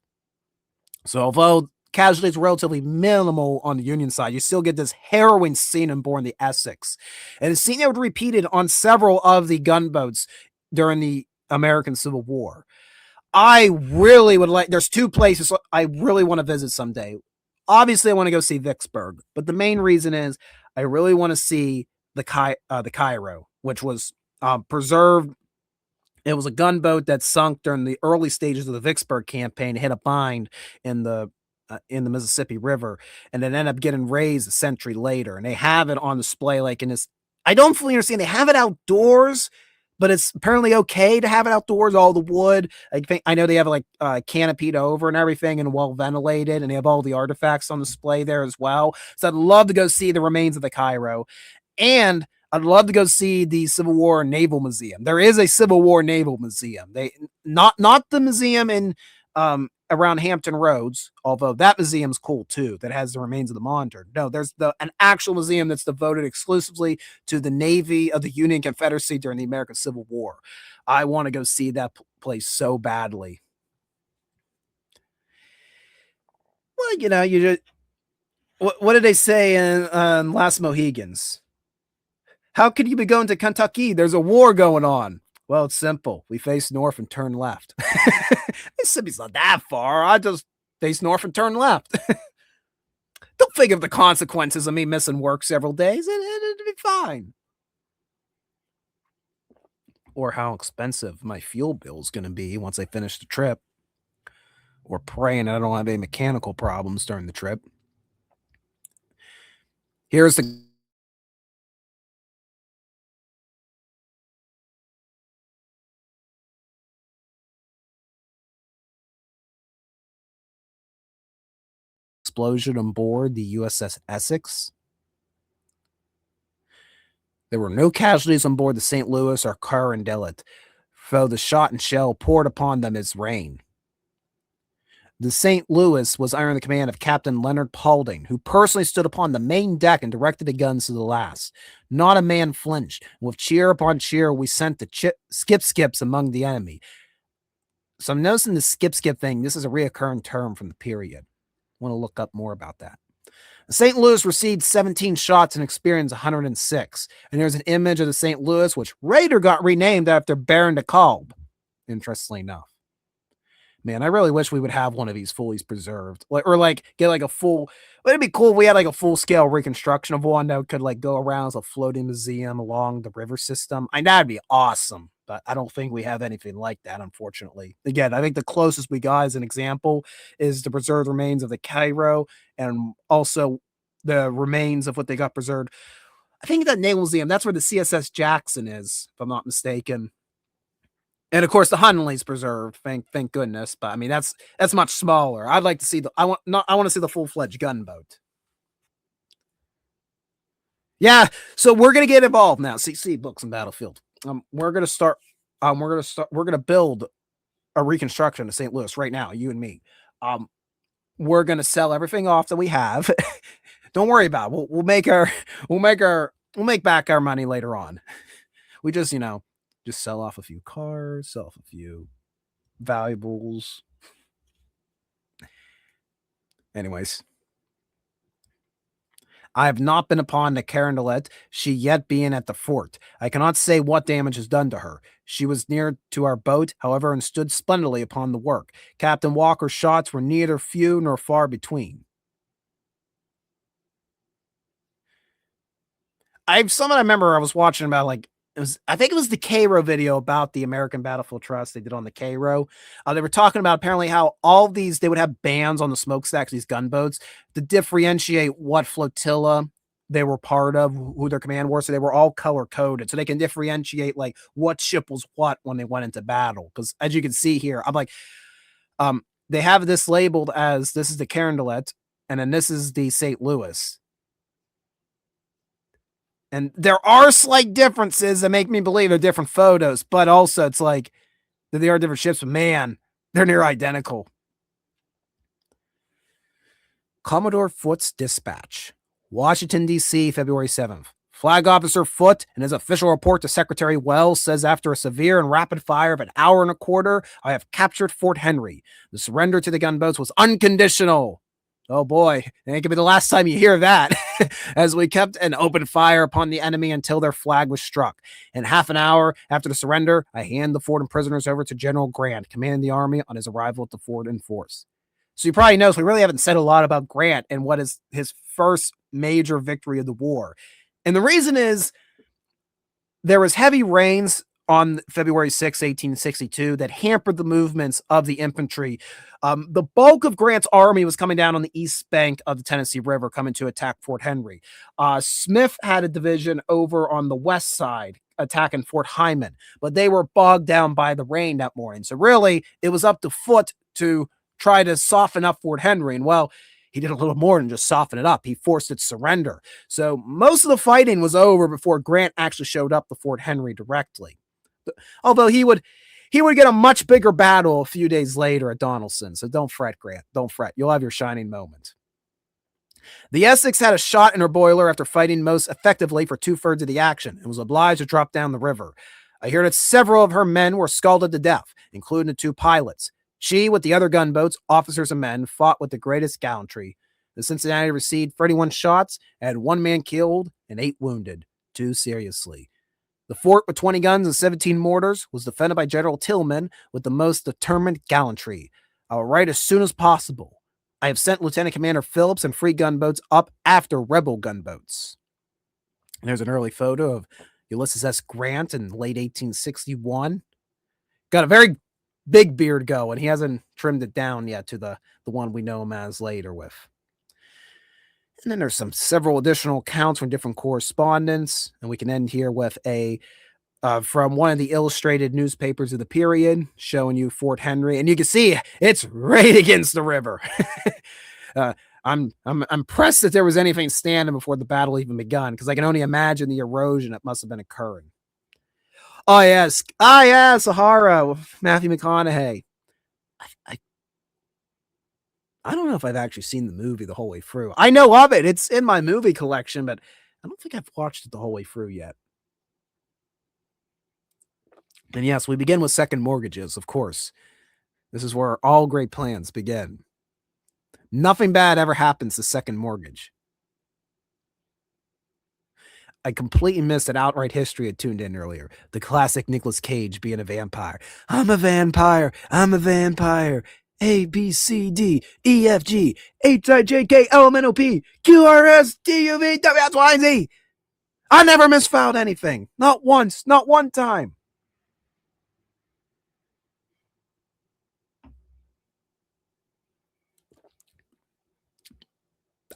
So although casualties were relatively minimal on the Union side, you still get this harrowing scene on board the Essex. And the scene that was repeated on several of the gunboats during the American Civil War. I really would there's two places I really want to visit someday. Obviously, I want to go see Vicksburg, but the main reason is I really want to see the Cairo, which was preserved. It was a gunboat that sunk during the early stages of the Vicksburg campaign, hit a bind in the Mississippi River, and then ended up getting raised a century later. And they have it on display in this I don't fully understand. They have it outdoors, but it's apparently okay to have it outdoors. All the wood. I know they have like canopied over and everything, and well ventilated, and they have all the artifacts on display there as well. So I'd love to go see the remains of the Cairo, and I'd love to go see the Civil War Naval Museum. There is a Civil War Naval Museum. They not the museum in around Hampton Roads, although that museum's cool too, that has the remains of the Monitor. No, there's an actual museum that's devoted exclusively to the Navy of the Union Confederacy during the American Civil War. I want to go see that place so badly. Well, you just what did they say in Last Mohegans? How could you be going to Kentucky? There's a war going on. Well, it's simple. We face north and turn left. Mississippi's not that far. I just face north and turn left. Don't think of the consequences of me missing work several days. It'll be fine. Or how expensive my fuel bill is going to be once I finish the trip. Or praying I don't have any mechanical problems during the trip. Here's the explosion on board the USS Essex. There were no casualties on board the St. Louis or Carondelet, though the shot and shell poured upon them as rain. The St. Louis was under the command of Captain Leonard Paulding, who personally stood upon the main deck and directed the guns to the last. Not a man flinched. With cheer upon cheer, we sent the skips among the enemy. So I'm noticing the skip thing. This is a reoccurring term from the period. I want to look up more about that. St. Louis received 17 shots and experienced 106. And there's an image of the St. Louis, which later got renamed after Baron de Kalb, interestingly enough. Man, I really wish we would have one of these fully preserved, or get like a full. It'd be cool if we had like a full scale reconstruction of one that could like go around as a floating museum along the river system. That'd be awesome, but I don't think we have anything like that, unfortunately. Again, I think the closest we got as an example is the preserved remains of the Cairo, and also the remains of what they got preserved. I think that Naval Museum, that's where the CSS Jackson is, if I'm not mistaken. And of course, the Hunley's preserved. Thank goodness. But I mean, that's much smaller. I'd like to see I want to see the full fledged gunboat. Yeah, so we're gonna get involved now. See books and Battlefield. We're gonna start. We're gonna build a reconstruction of St. Louis right now. You and me. We're gonna sell everything off that we have. Don't worry about it. We'll make back our money later on. We just sell off a few cars, sell off a few valuables. Anyways, I have not been upon the Carondelet, she yet being at the fort. I cannot say what damage is done to her. She was near to our boat, however, and stood splendidly upon the work. Captain Walker's shots were neither few nor far between. I remember I was watching about I think it was the Cairo video about the American Battlefield Trust they did on the Cairo. They were talking about apparently how all these, they would have bands on the smokestacks, these gunboats, to differentiate what flotilla they were part of, who their command were. So they were all color coded. So they can differentiate like what ship was what when they went into battle. Because as you can see here, I'm like, they have this labeled as this is the Carondelet, and then this is the St. Louis. And there are slight differences that make me believe they're different photos, but also it's like that they are different ships, but man, they're near identical. Commodore Foote's dispatch. Washington, D.C., February 7th. Flag Officer Foote, in his official report to Secretary Wells, says after a severe and rapid fire of an hour and a quarter, I have captured Fort Henry. The surrender to the gunboats was unconditional. Oh boy, it ain't gonna be the last time you hear that. As we kept an open fire upon the enemy until their flag was struck. In half an hour after the surrender, I hand the fort and prisoners over to General Grant, commanding the army on his arrival at the fort in force. So you probably notice we really haven't said a lot about Grant and what is his first major victory of the war. And the reason is there was heavy rains on February 6, 1862, that hampered the movements of the infantry. The bulk of Grant's army was coming down on the east bank of the Tennessee River, coming to attack Fort Henry. Smith had a division over on the west side attacking Fort Hyman, but they were bogged down by the rain that morning. So really, it was up to Foote to try to soften up Fort Henry. And well, he did a little more than just soften it up. He forced its surrender. So most of the fighting was over before Grant actually showed up to Fort Henry directly. Although he would get a much bigger battle a few days later at Donelson. So don't fret, Grant. Don't fret. You'll have your shining moment. The Essex had a shot in her boiler after fighting most effectively for 2/3 of the action and was obliged to drop down the river. I hear that several of her men were scalded to death, including the 2 pilots. She, with the other gunboats, officers and men, fought with the greatest gallantry. The Cincinnati received 31 shots, had 1 man killed and 8 wounded, 2 seriously. The fort, with 20 guns and 17 mortars, was defended by General Tillman with the most determined gallantry. I will write as soon as possible. I have sent Lieutenant Commander Phillips and free gunboats up after rebel gunboats. And there's an early photo of Ulysses S. Grant in late 1861. Got a very big beard going. He hasn't trimmed it down yet to the one we know him as later with. And then there's several additional accounts from different correspondents. And we can end here with a from one of the illustrated newspapers of the period, showing you Fort Henry, and you can see it's right against the river. I'm impressed that there was anything standing before the battle even begun, because I can only imagine the erosion that must have been occurring. Oh yes, Sahara with Matthew McConaughey. I don't know if I've actually seen the movie the whole way through. I know of it; it's in my movie collection, but I don't think I've watched it the whole way through yet. And yes, we begin with second mortgages, of course. This is where all great plans begin. Nothing bad ever happens to second mortgage. I completely missed that Outright History had tuned in earlier. The classic Nicolas Cage being a vampire. I'm a vampire. I'm a vampire. A, B, C, D, E, F, G, H, I, J, K, L, M, N, O, P, Q, R, S, T, U, V, W, X, Y, and Z. I never misfiled anything. Not once. Not one time.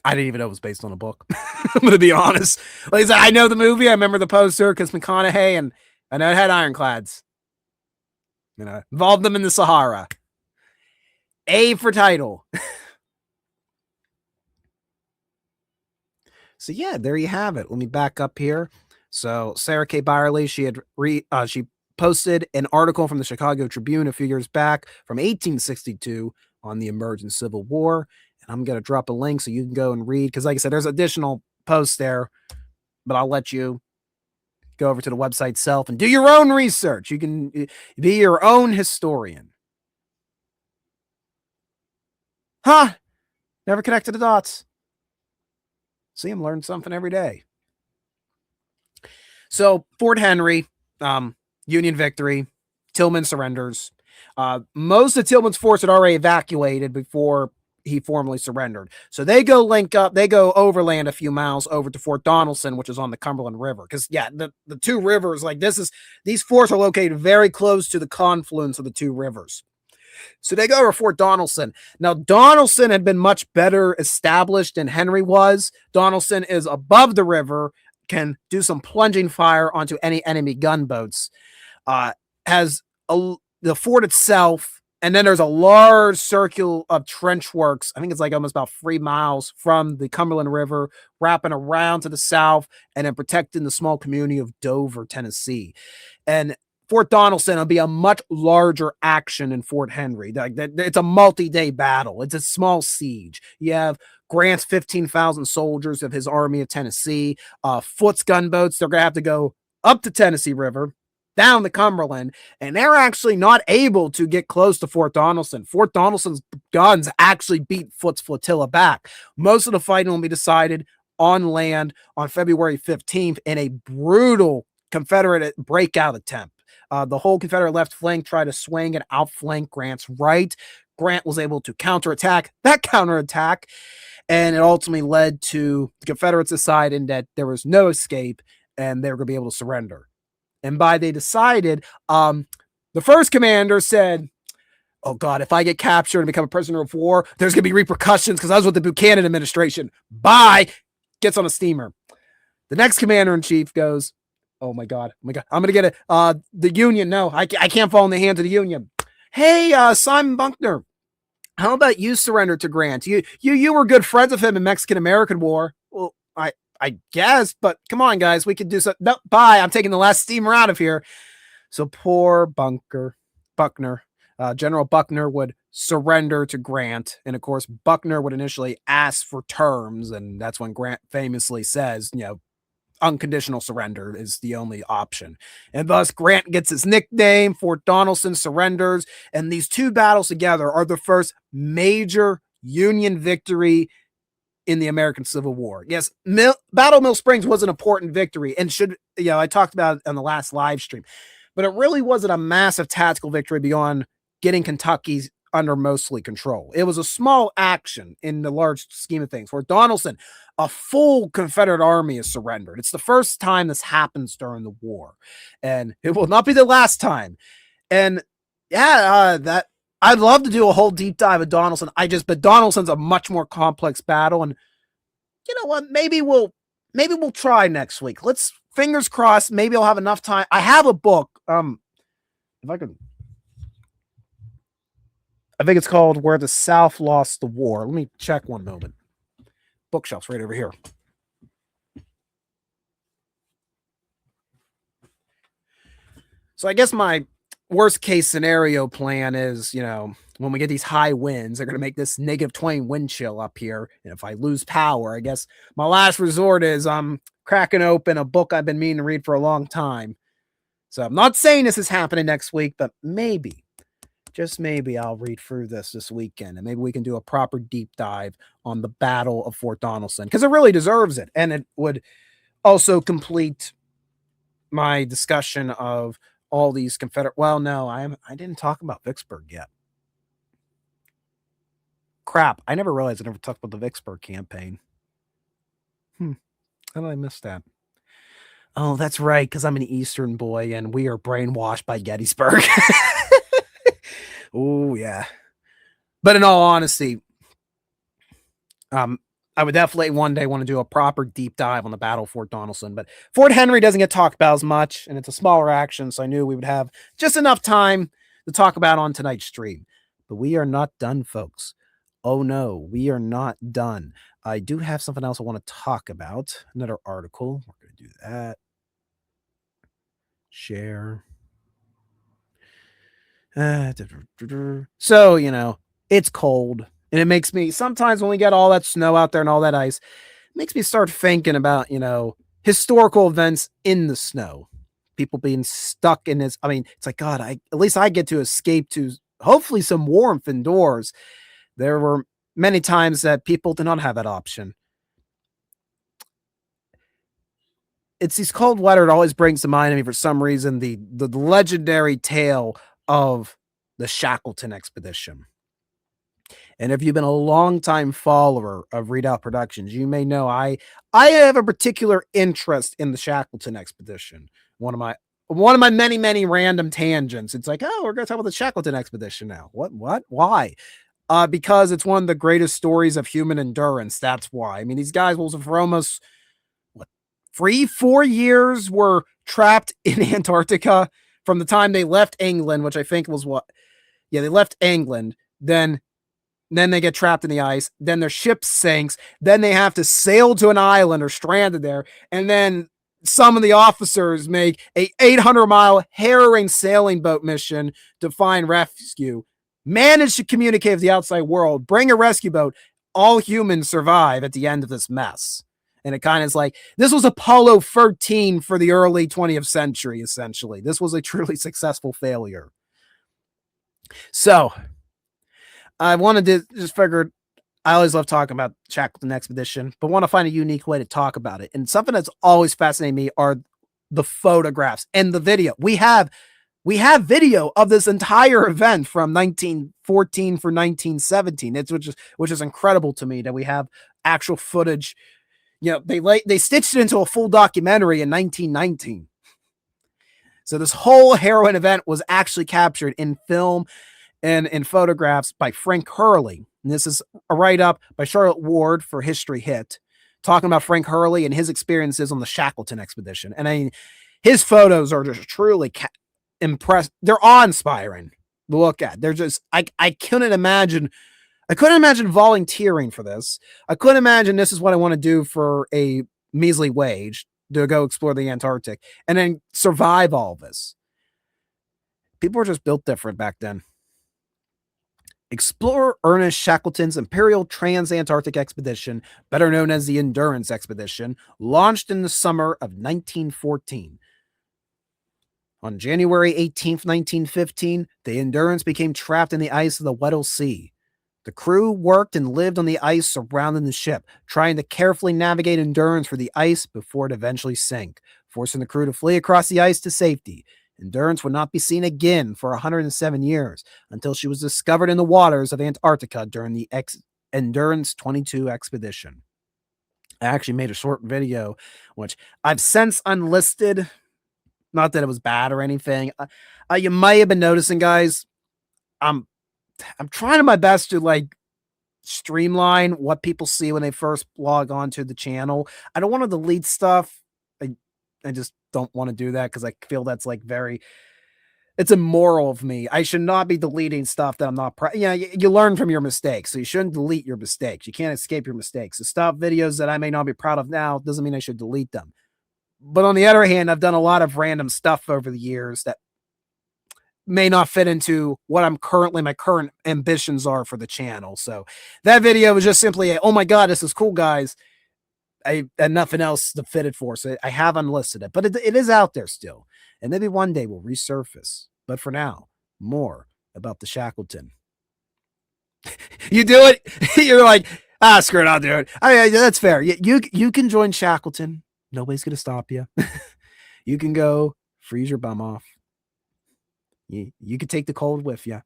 I didn't even know it was based on a book. I'm going to be honest. Like I said, I know the movie. I remember the poster because McConaughey, and I know it had ironclads. Involved them in the Sahara. A for title. So yeah, there you have it. Let me back up here. So Sarah K. Byerly, she posted an article from the Chicago Tribune a few years back from 1862 on the emerging Civil War. And I'm going to drop a link so you can go and read, because like I said, there's additional posts there, but I'll let you go over to the website itself and do your own research. You can be your own historian. Huh? Never connected the dots. See, I'm learning something every day. So Fort Henry, Union victory, Tillman surrenders. Most of Tillman's force had already evacuated before he formally surrendered. So they go link up, they go overland a few miles over to Fort Donelson, which is on the Cumberland River. Because yeah, the 2 rivers, like these forts are located very close to the confluence of the 2 rivers. So they go over Fort Donelson. Now, Donelson had been much better established than Henry was. Donelson is above the river, can do some plunging fire onto any enemy gunboats. Has the fort itself, and then there's a large circle of trench works. I think it's like almost about 3 miles from the Cumberland River, wrapping around to the south, and then protecting the small community of Dover, Tennessee. And Fort Donelson will be a much larger action in Fort Henry. It's a multi-day battle. It's a small siege. You have Grant's 15,000 soldiers of his Army of Tennessee. Foote's gunboats, they're going to have to go up the Tennessee River, down the Cumberland, and they're actually not able to get close to Fort Donelson. Fort Donelson's guns actually beat Foote's flotilla back. Most of the fighting will be decided on land on February 15th in a brutal Confederate breakout attempt. The whole Confederate left flank tried to swing and outflank Grant's right. Grant was able to counterattack that counterattack, and it ultimately led to the Confederates deciding that there was no escape and they were going to be able to surrender. And by they decided, the first commander said, oh God, if I get captured and become a prisoner of war, there's going to be repercussions because I was with the Buchanan administration. Bye. Gets on a steamer. The next commander in chief goes, oh my God, I'm going to get it. The Union. No, I can't fall in the hands of the Union. Hey, Simon Buckner, how about you surrender to Grant? You were good friends with him in Mexican-American War. Well, I guess, but come on, guys, we could do something. No, bye. I'm taking the last steamer out of here. So poor Buckner. General Buckner would surrender to Grant. And of course, Buckner would initially ask for terms. And that's when Grant famously says, unconditional surrender is the only option. And thus, Grant gets his nickname. Fort Donelson surrenders. And these two battles together are the first major Union victory in the American Civil War. Yes, Battle of Mill Springs was an important victory and I talked about it on the last live stream, but it really wasn't a massive tactical victory beyond getting Kentucky under mostly control. It was a small action in the large scheme of things. Fort Donelson, a full Confederate army is surrendered. It's the first time this happens during the war, and it will not be the last time. And that I'd love to do a whole deep dive of Donelson. But Donelson's a much more complex battle, and you know what? Maybe we'll try next week. Let's fingers crossed. Maybe I'll have enough time. I have a book. If I could, I think it's called "Where the South Lost the War." Let me check one moment. Bookshelf's right over here. So I guess my worst case scenario plan is, when we get these high winds, they're going to make this -20 wind chill up here. And if I lose power, I guess my last resort is I'm cracking open a book I've been meaning to read for a long time. So I'm not saying this is happening next week, but maybe, just maybe, I'll read through this weekend, and maybe we can do a proper deep dive on the Battle of Fort Donelson, because it really deserves it. And it would also complete my discussion of all these Confederate. Well, no, I didn't talk about Vicksburg yet. Crap, I never realized I never talked about the Vicksburg campaign. How did I miss that? Oh, that's right, because I'm an Eastern boy and we are brainwashed by Gettysburg. Oh, yeah. But in all honesty, I would definitely one day want to do a proper deep dive on the Battle of Fort Donelson. But Fort Henry doesn't get talked about as much, and it's a smaller action, so I knew we would have just enough time to talk about on tonight's stream. But we are not done, folks. Oh no, we are not done. I do have something else I want to talk about. Another article. We're going to do that. Share. So, it's cold. And it makes me, sometimes when we get all that snow out there and all that ice, it makes me start thinking about, historical events in the snow. People being stuck in this. I mean, it's like, God, at least I get to escape to hopefully some warmth indoors. There were many times that people did not have that option. It's these cold weather. It always brings to mind to me for some reason the legendary tale of the Shackleton expedition. And if you've been a long-time follower of Redoubt Productions, you may know I have a particular interest in the Shackleton expedition. One of my many, many random tangents. It's like, oh, we're going to talk about the Shackleton expedition now. What? Why? Because it's one of the greatest stories of human endurance. That's why. I mean, these guys for almost 3-4 years were trapped in Antarctica from the time they left England, which I think was they left England. Then they get trapped in the ice. Then their ship sinks. Then they have to sail to an island or stranded there. And then some of the officers make a 800-mile harrowing sailing boat mission to find rescue, manage to communicate with the outside world, bring a rescue boat. All humans survive at the end of this mess. And it kind of is like, this was Apollo 13 for the early 20th century, essentially. This was a truly successful failure. So I wanted to just figured, I always love talking about Shackleton expedition, but want to find a unique way to talk about it. And something that's always fascinated me are the photographs and the video. We have video of this entire event from 1914 for 1917. It's which is incredible to me that we have actual footage. They stitched it into a full documentary in 1919. So this whole heroin event was actually captured in film and in photographs by Frank Hurley. And this is a write-up by Charlotte Ward for History Hit, talking about Frank Hurley and his experiences on the Shackleton expedition. And I mean, his photos are just truly impressed. They're awe-inspiring to look at. They're just, I couldn't imagine volunteering for this. I couldn't imagine this is what I want to do for a measly wage, to go explore the Antarctic and then survive all this. People were just built different back then. Explorer Ernest Shackleton's Imperial Trans-Antarctic Expedition, better known as the Endurance Expedition, launched in the summer of 1914. On January 18, 1915, the Endurance became trapped in the ice of the Weddell Sea. The crew worked and lived on the ice surrounding the ship, trying to carefully navigate Endurance for the ice before it eventually sank, forcing the crew to flee across the ice to safety. Endurance would not be seen again for 107 years until she was discovered in the waters of Antarctica during the Endurance 22 expedition. I actually made a short video, which I've since unlisted. Not that it was bad or anything. You might have been noticing, guys, I'm trying my best to like streamline what people see when they first log on to the channel. I don't want to delete stuff. I just don't want to do that because I feel that's like it's immoral of me. I should not be deleting stuff that I'm not you learn from your mistakes, so you shouldn't delete your mistakes. You can't escape your mistakes. So stuff, videos that I may not be proud of now doesn't mean I should delete them. But on the other hand, I've done a lot of random stuff over the years that may not fit into what my current ambitions are for the channel. So that video was just simply oh my God, this is cool, guys. I had nothing else to fit it for, so I have unlisted it. But it is out there still. And maybe one day we'll resurface. But for now, more about the Shackleton. You do it, you're like, screw it, I'll do it. That's fair. You can join Shackleton. Nobody's going to stop you. You can go freeze your bum off. You could take the cold with you.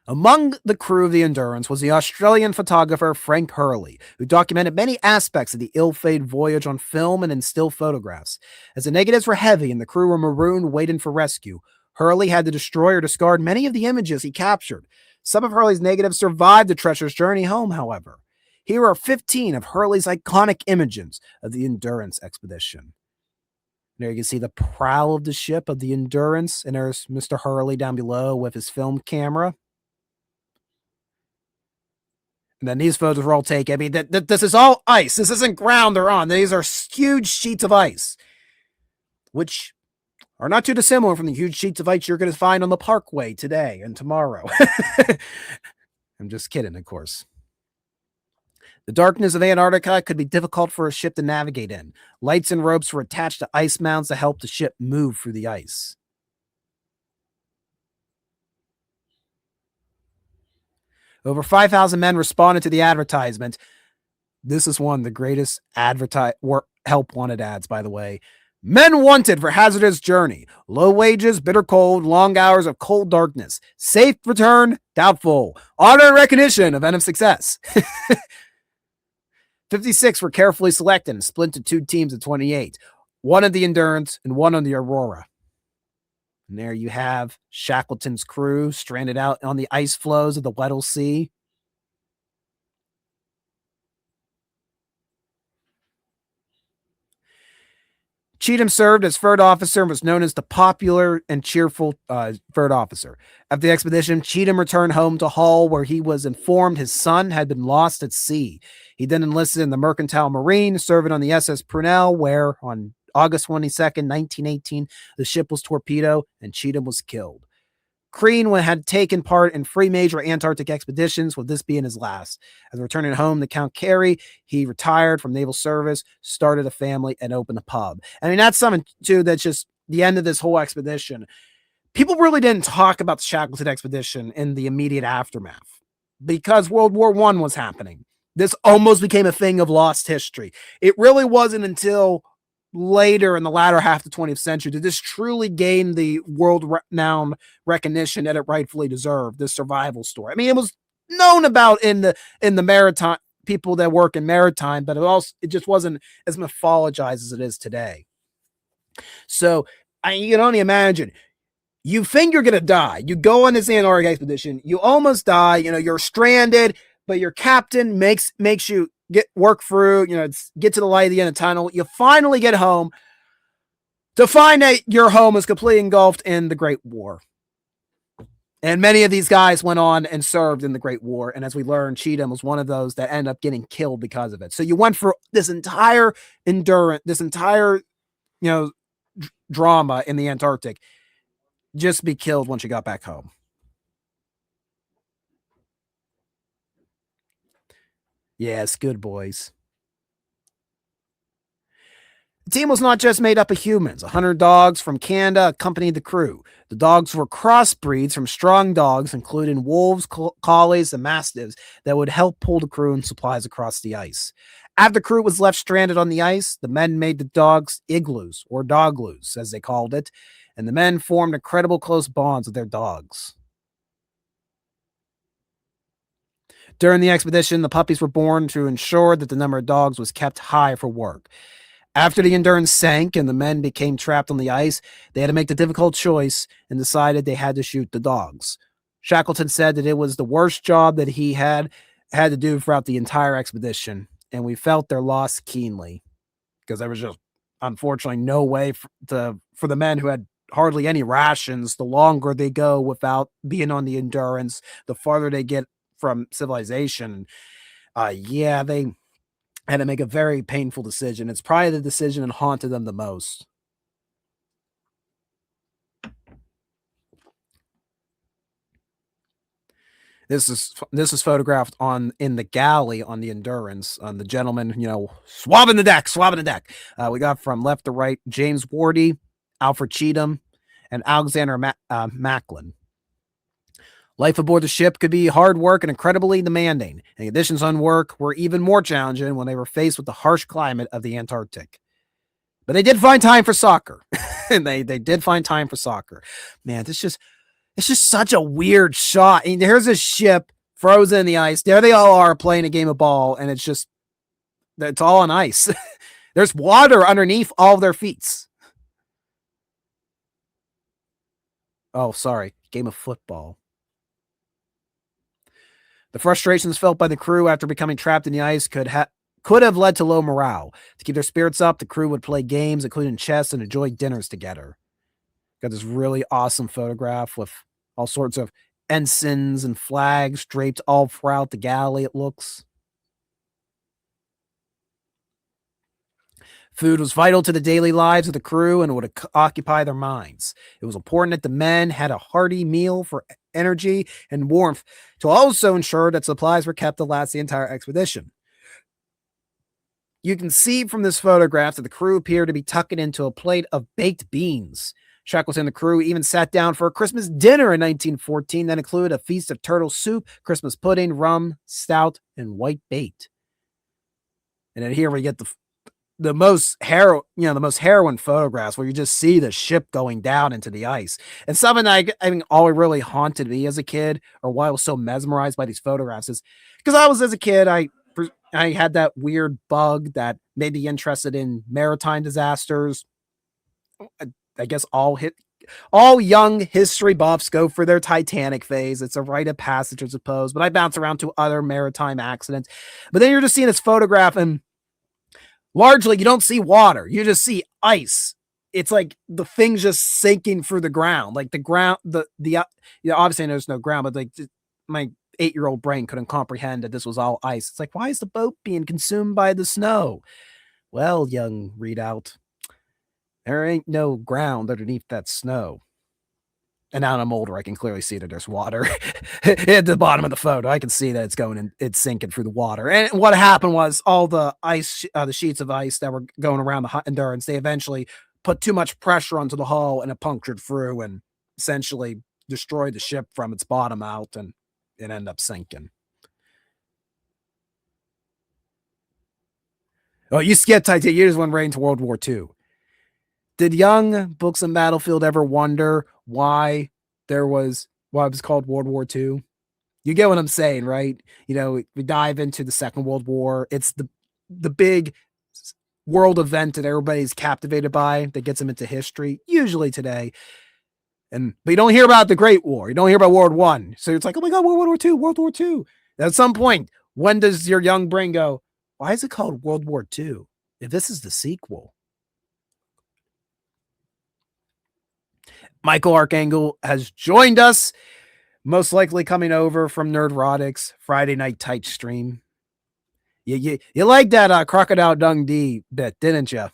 Among the crew of the Endurance was the Australian photographer Frank Hurley, who documented many aspects of the ill-fated voyage on film and in still photographs. As the negatives were heavy and the crew were marooned waiting for rescue, Hurley had to destroy or discard many of the images he captured. Some of Hurley's negatives survived the treacherous journey home, however. Here are 15 of Hurley's iconic images of the Endurance expedition. There you can see the prow of the ship of the Endurance, and there's Mr. Hurley down below with his film camera. And then these photos were all taken. I mean, this is all ice. This isn't ground they're on. These are huge sheets of ice, which are not too dissimilar from the huge sheets of ice you're going to find on the Parkway today and tomorrow. I'm just kidding, of course. The darkness of Antarctica could be difficult for a ship to navigate in. Lights and ropes were attached to ice mounts to help the ship move through the ice. Over 5,000 men responded to the advertisement. This is one of the greatest help wanted ads, by the way. Men wanted for hazardous journey. Low wages, bitter cold, long hours of cold darkness. Safe return, doubtful. Honor and recognition, event of success. 56 were carefully selected and split into two teams of 28. One on the Endurance and one on the Aurora. And there you have Shackleton's crew stranded out on the ice floes of the Weddell Sea. Cheatham served as third officer and was known as the popular and cheerful third officer. After the expedition, Cheatham returned home to Hull, where he was informed his son had been lost at sea. He then enlisted in the Mercantile Marine, serving on the SS Prunell, where on August 22nd, 1918, the ship was torpedoed and Cheatham was killed. Crean had taken part in 3 major Antarctic expeditions, with this being his last. As returning home to Count Carey, he retired from naval service, started a family, and opened a pub. I mean, that's something, too, that's just the end of this whole expedition. People really didn't talk about the Shackleton expedition in the immediate aftermath because World War I was happening. This almost became a thing of lost history. It really wasn't until later in the latter half of the 20th century did this truly gain the world-renowned recognition that it rightfully deserved, this survival story. I mean, it was known about in the maritime, people that work in maritime, but it just wasn't as mythologized as it is today. So you can only imagine. You think you're gonna die. You go on this Antarctic expedition. You almost die. You're stranded, but your captain makes you get work through. Get to the light at the end of the tunnel. You finally get home to find that your home is completely engulfed in the Great War. And many of these guys went on and served in the Great War. And as we learned, Cheatham was one of those that ended up getting killed because of it. So you went for this entire endurance, this entire, drama in the Antarctic, just to be killed once you got back home. Yes, good boys. The team was not just made up of humans. 100 dogs from Canada accompanied the crew. The dogs were crossbreeds from strong dogs, including wolves, collies, and mastiffs, that would help pull the crew and supplies across the ice. After the crew was left stranded on the ice, the men made the dogs igloos, or dogloos, as they called it, and the men formed incredible close bonds with their dogs. During the expedition, the puppies were born to ensure that the number of dogs was kept high for work. After the Endurance sank and the men became trapped on the ice, they had to make the difficult choice and decided they had to shoot the dogs. Shackleton said that it was the worst job that he had to do throughout the entire expedition, and we felt their loss keenly because there was just unfortunately no way for the men who had hardly any rations. The longer they go without being on the Endurance, the farther they get from civilization. They had to make a very painful decision. It's probably the decision that haunted them the most. This is photographed in the galley on the Endurance. The gentleman, swabbing the deck. We got from left to right James Wordie, Alfred Cheatham, and Alexander Macklin. Life aboard the ship could be hard work and incredibly demanding, and the conditions on work were even more challenging when they were faced with the harsh climate of the Antarctic. But they did find time for soccer. And they did find time for soccer. Man, it's just such a weird shot. And here's a ship frozen in the ice. There they all are playing a game of ball, and it's all on ice. There's water underneath all of their feet. Oh, sorry. Game of football. The frustrations felt by the crew after becoming trapped in the ice could have led to low morale. To keep their spirits up, the crew would play games, including chess, and enjoy dinners together. Got this really awesome photograph with all sorts of ensigns and flags draped all throughout the galley, it looks. Food was vital to the daily lives of the crew and would occupy their minds. It was important that the men had a hearty meal for energy and warmth to also ensure that supplies were kept to last the entire expedition. You can see from this photograph that the crew appeared to be tucking into a plate of baked beans. Shackleton and the crew even sat down for a Christmas dinner in 1914 that included a feast of turtle soup, Christmas pudding, rum, stout, and white bait. And then here we get the most harrowing photographs where you just see the ship going down into the ice. And something all really haunted me as a kid, or why I was so mesmerized by these photographs, is because as a kid, I had that weird bug that made me interested in maritime disasters. I guess all young history buffs go for their Titanic phase. It's a rite of passage, I suppose. But I bounce around to other maritime accidents. But then you're just seeing this photograph, and largely you don't see water. You just see ice. It's like the thing's just sinking through the ground. Like the ground, obviously there's no ground, but like my 8-year-old brain couldn't comprehend that this was all ice. It's like, why is the boat being consumed by the snow? Well, young readout, there ain't no ground underneath that snow. And now I'm older, I can clearly see that there's water at the bottom of the photo. I can see that it's sinking through the water. And what happened was all the ice, the sheets of ice that were going around the Endurance, they eventually put too much pressure onto the hull, and it punctured through and essentially destroyed the ship from its bottom out, and it ended up sinking. Oh, you skipped Titanic. You just went right into World War II. Did young Books and Battlefield ever wonder why it was called World War II? You get what I'm saying, right? We dive into the Second World War. It's the big world event that everybody's captivated by that gets them into history, usually today. But you don't hear about the Great War. You don't hear about World War I. So it's like, oh my God, World War II, World War II. At some point, when does your young brain go, why is it called World War II if this is the sequel? Michael Archangel has joined us, most likely coming over from Nerdrotics Friday Night Tight stream. You liked that Crocodile Dundee bit, didn't you?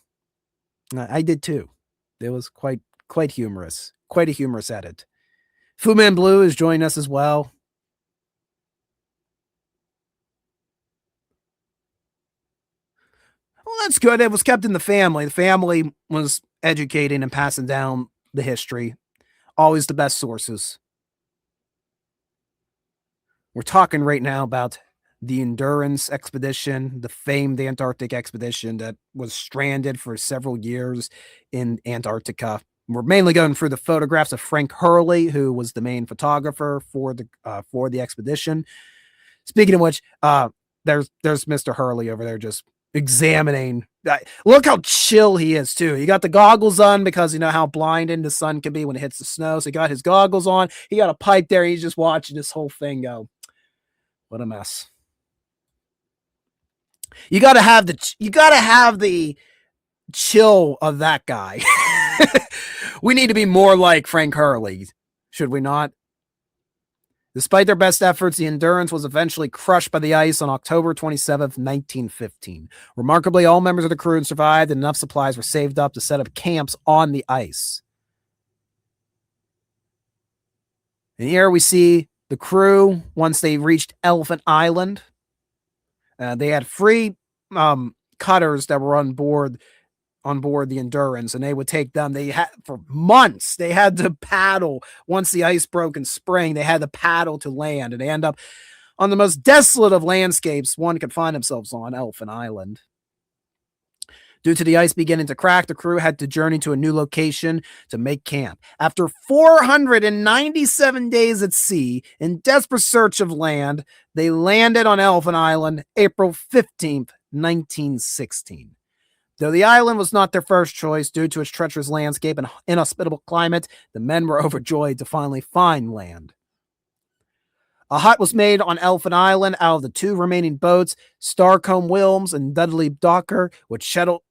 I did too. It was quite humorous. Quite a humorous edit. Fu Man Blue is joining us as well. Well, that's good. It was kept in the family. The family was educating and passing down the history. Always the best sources. We're talking right now about the Endurance expedition, the famed Antarctic expedition that was stranded for several years in Antarctica. We're mainly going through the photographs of Frank Hurley, who was the main photographer for the expedition. Speaking of which, there's Mr. Hurley over there just examining. Look how chill he is too. He got the goggles on because you know how blinding the sun can be when it hits the snow. So he got his goggles on. He got a pipe there. He's just watching this whole thing go. What a mess. You gotta have the chill of that guy. We need to be more like Frank Hurley, should we not? Despite their best efforts, the Endurance was eventually crushed by the ice on October 27th, 1915. Remarkably, all members of the crew survived and enough supplies were saved up to set up camps on the ice. And here we see the crew once they reached Elephant Island. They had free cutters that were on board the Endurance, and they would take them. They had for months. They had to paddle once the ice broke in spring. They had to paddle to land, and they end up on the most desolate of landscapes one could find themselves on, Elephant Island. Due to the ice beginning to crack, the crew had to journey to a new location to make camp. After 497 days at sea, in desperate search of land, they landed on Elephant Island April 15th, 1916. Though the island was not their first choice due to its treacherous landscape and inhospitable climate, the men were overjoyed to finally find land. A hut was made on Elephant Island out of the two remaining boats, Starcombe Wilms and Dudley Docker, which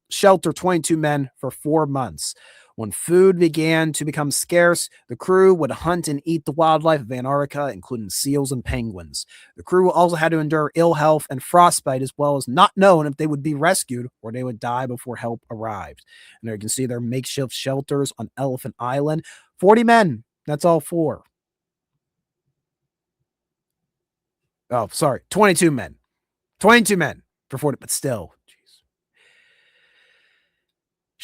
shelter 22 men for 4 months. When food began to become scarce, the crew would hunt and eat the wildlife of Antarctica, including seals and penguins. The crew also had to endure ill health and frostbite, as well as not knowing if they would be rescued or they would die before help arrived. And there you can see their makeshift shelters on Elephant Island. 40 men. That's all 4. Oh, sorry. 22 men. 22 men for 40, but still.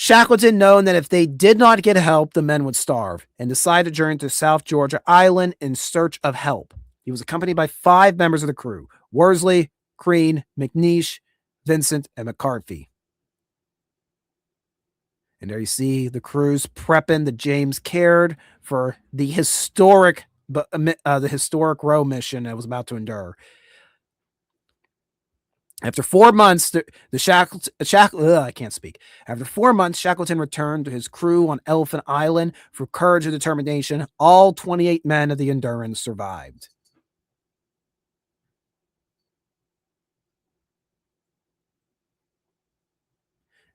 Shackleton known that if they did not get help, the men would starve, and decided to journey to South Georgia Island in search of help. He was accompanied by 5 members of the crew: Worsley, Crean, McNeish, Vincent, and McCarthy. And there you see the crews prepping the James Caird for the historic row mission that was about to endure. After 4 months, I can't speak. After 4 months, Shackleton returned to his crew on Elephant Island. For courage and determination, all 28 men of the Endurance survived.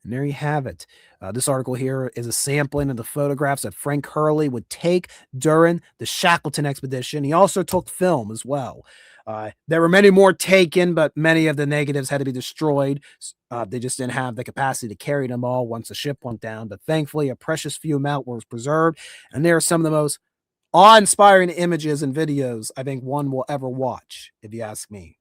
And there you have it. This article here is a sampling of the photographs that Frank Hurley would take during the Shackleton expedition. He also took film as well. There were many more taken, but many of the negatives had to be destroyed. They just didn't have the capacity to carry them all once the ship went down. But thankfully, a precious few amount was preserved. And there are some of the most awe-inspiring images and videos I think one will ever watch, if you ask me.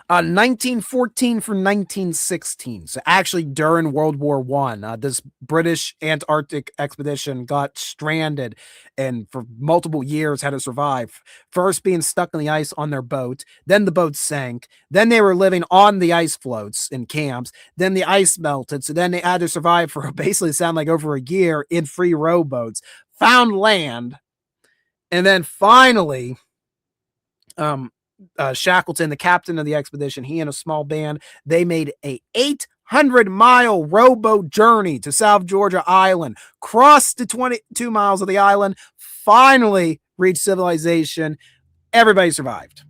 1914 for 1916. So actually during World War I, this British Antarctic expedition got stranded and for multiple years had to survive. First being stuck in the ice on their boat, then the boat sank, then they were living on the ice floats in camps, then the ice melted, so then they had to survive for basically sound like over a year in free rowboats, found land, and then finally Shackleton, the captain of the expedition, he and a small band, they made a 800-mile rowboat journey to South Georgia Island, crossed the 22 miles of the island, finally reached civilization. Everybody survived.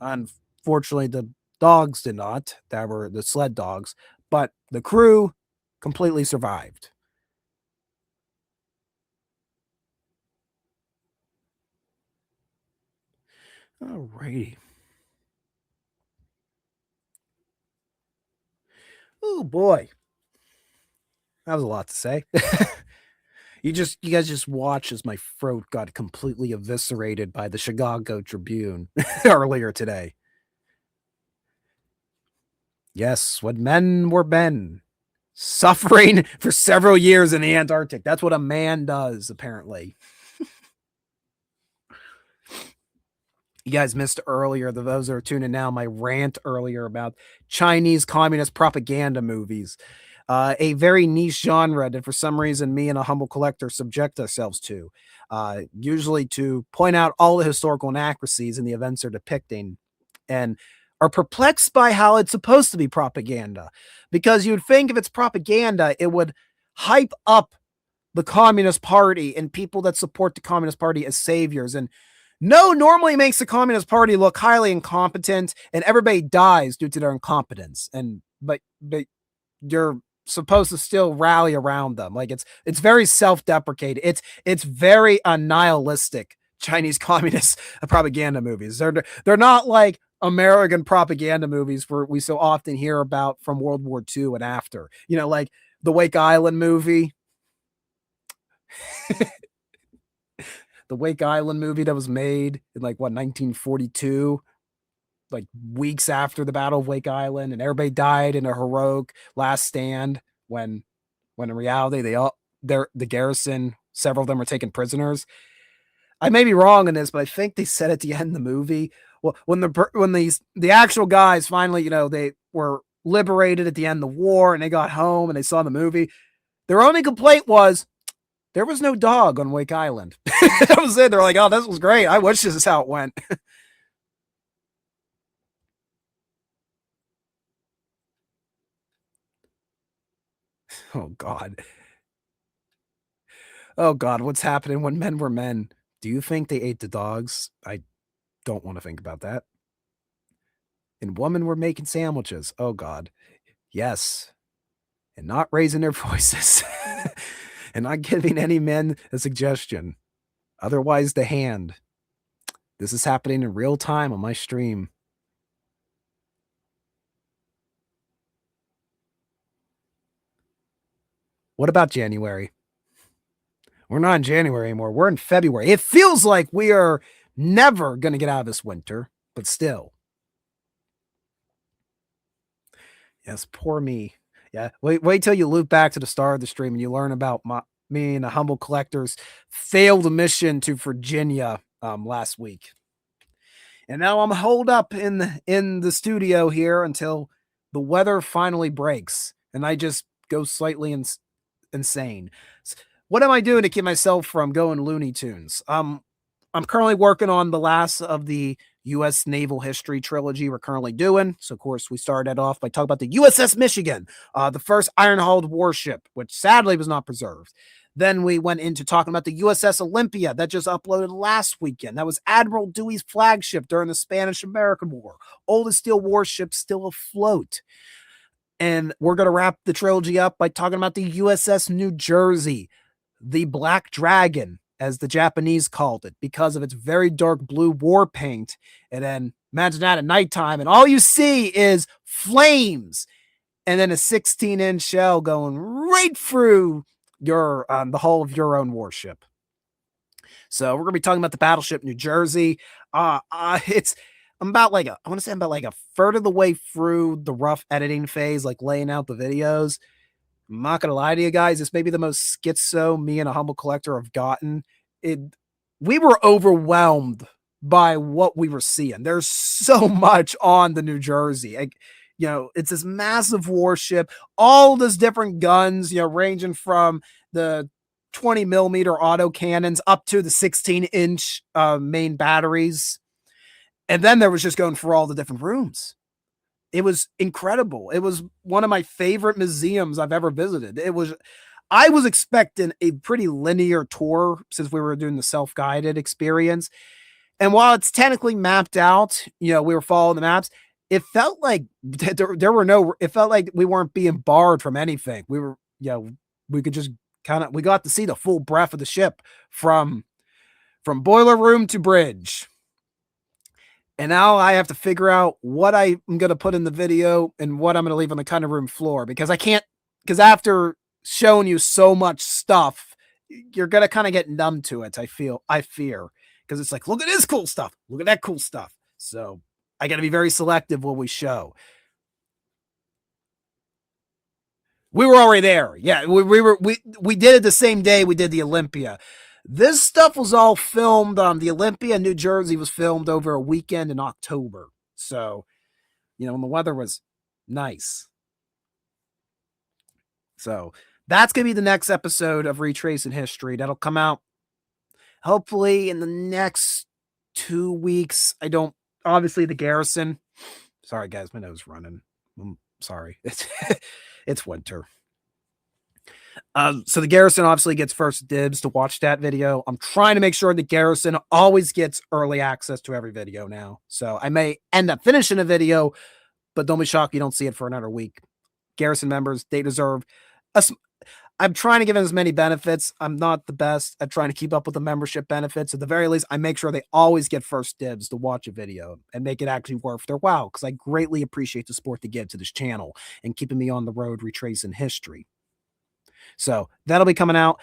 Unfortunately, the dogs did not. That were the sled dogs, but the crew completely survived. Alrighty. Oh boy. That was a lot to say. You guys just watch as my throat got completely eviscerated by the Chicago Tribune earlier today. Yes, when men were men, suffering for several years in the Antarctic. That's what a man does, apparently. You guys missed earlier, those that are tuning now, my rant earlier about Chinese communist propaganda movies. A very niche genre that for some reason me and a humble collector subject ourselves to, usually to point out all the historical inaccuracies in the events they're depicting, and are perplexed by how it's supposed to be propaganda. Because you'd think if it's propaganda, it would hype up the Communist Party and people that support the Communist Party as saviors. And no, normally makes the Communist Party look highly incompetent, and everybody dies due to their incompetence. And but you're supposed to still rally around them. Like it's very self-deprecating. It's very nihilistic Chinese communist propaganda movies. They're not like American propaganda movies where we so often hear about from World War II and after. You know, like the Wake Island movie. The Wake Island movie that was made in like what 1942, like weeks after the Battle of Wake Island, and everybody died in a heroic last stand when in reality the garrison, several of them were taken prisoners. I may be wrong in this, but I think they said at the end of the movie, well, when the actual guys finally, they were liberated at the end of the war and they got home and they saw the movie, their only complaint was there was no dog on Wake Island. That was it. They're like, oh, this was great. I wish this is how it went. Oh, God. Oh, God. What's happening when men were men? Do you think they ate the dogs? I don't want to think about that. And women were making sandwiches. Oh, God. Yes. And not raising their voices. And not giving any men a suggestion. Otherwise, the hand. This is happening in real time on my stream. What about January? We're not in January anymore. We're in February. It feels like we are never going to get out of this winter, but still. Yes, poor me. Yeah, wait till you loop back to the start of the stream and you learn about me and the humble collector's failed mission to Virginia last week. And now I'm holed up in the studio here until the weather finally breaks and I just go slightly insane. What am I doing to keep myself from going Looney Tunes? I'm currently working on the last of the U.S. Naval History trilogy we're currently doing. So, of course, we started off by talking about the USS Michigan, the first iron-hulled warship, which sadly was not preserved. Then we went into talking about the USS Olympia that just uploaded last weekend. That was Admiral Dewey's flagship during the Spanish-American War. Oldest steel warship still afloat. And we're going to wrap the trilogy up by talking about the USS New Jersey, the Black Dragon, as the Japanese called it, because of its very dark blue war paint. And then imagine that at nighttime, and all you see is flames, and then a 16-inch shell going right through your the hull of your own warship. So we're gonna be talking about the battleship New Jersey. I'm about like I want to say I'm about like a third of the way through the rough editing phase, like laying out the videos. I'm not gonna lie to you guys, this may be the most schizo me and a humble collector have gotten. We were overwhelmed by what we were seeing. There's so much on the New Jersey. It's this massive warship, all this different guns, ranging from the 20 millimeter auto cannons up to the 16-inch main batteries. And then there was just going for all the different rooms. It was incredible. It was one of my favorite museums I've ever visited. I was expecting a pretty linear tour since we were doing the self-guided experience. And while it's technically mapped out, we were following the maps. It felt like it felt like we weren't being barred from anything. We could just we got to see the full breadth of the ship from boiler room to bridge. And now I have to figure out what I'm going to put in the video and what I'm going to leave on the cutting room floor because after showing you so much stuff, you're going to kind of get numb to it. I fear because it's like, look at this cool stuff. Look at that cool stuff. So I got to be very selective what we show. We were already there. Yeah, we did it the same day we did the Olympia. This stuff was all filmed on the Olympia, New Jersey was filmed over a weekend in October. So, when the weather was nice. So that's going to be the next episode of Retracing History. That'll come out hopefully in the next 2 weeks. Obviously the Garrison. Sorry guys, my nose running. I'm sorry. It's winter. So the Garrison obviously gets first dibs to watch that video. I'm trying to make sure the Garrison always gets early access to every video now. So I may end up finishing a video, but don't be shocked you don't see it for another week. Garrison members, they deserve I'm trying to give them as many benefits. I'm not the best at trying to keep up with the membership benefits. At the very least, I make sure they always get first dibs to watch a video and make it actually worth their while because I greatly appreciate the support they give to this channel and keeping me on the road retracing history. So that'll be coming out.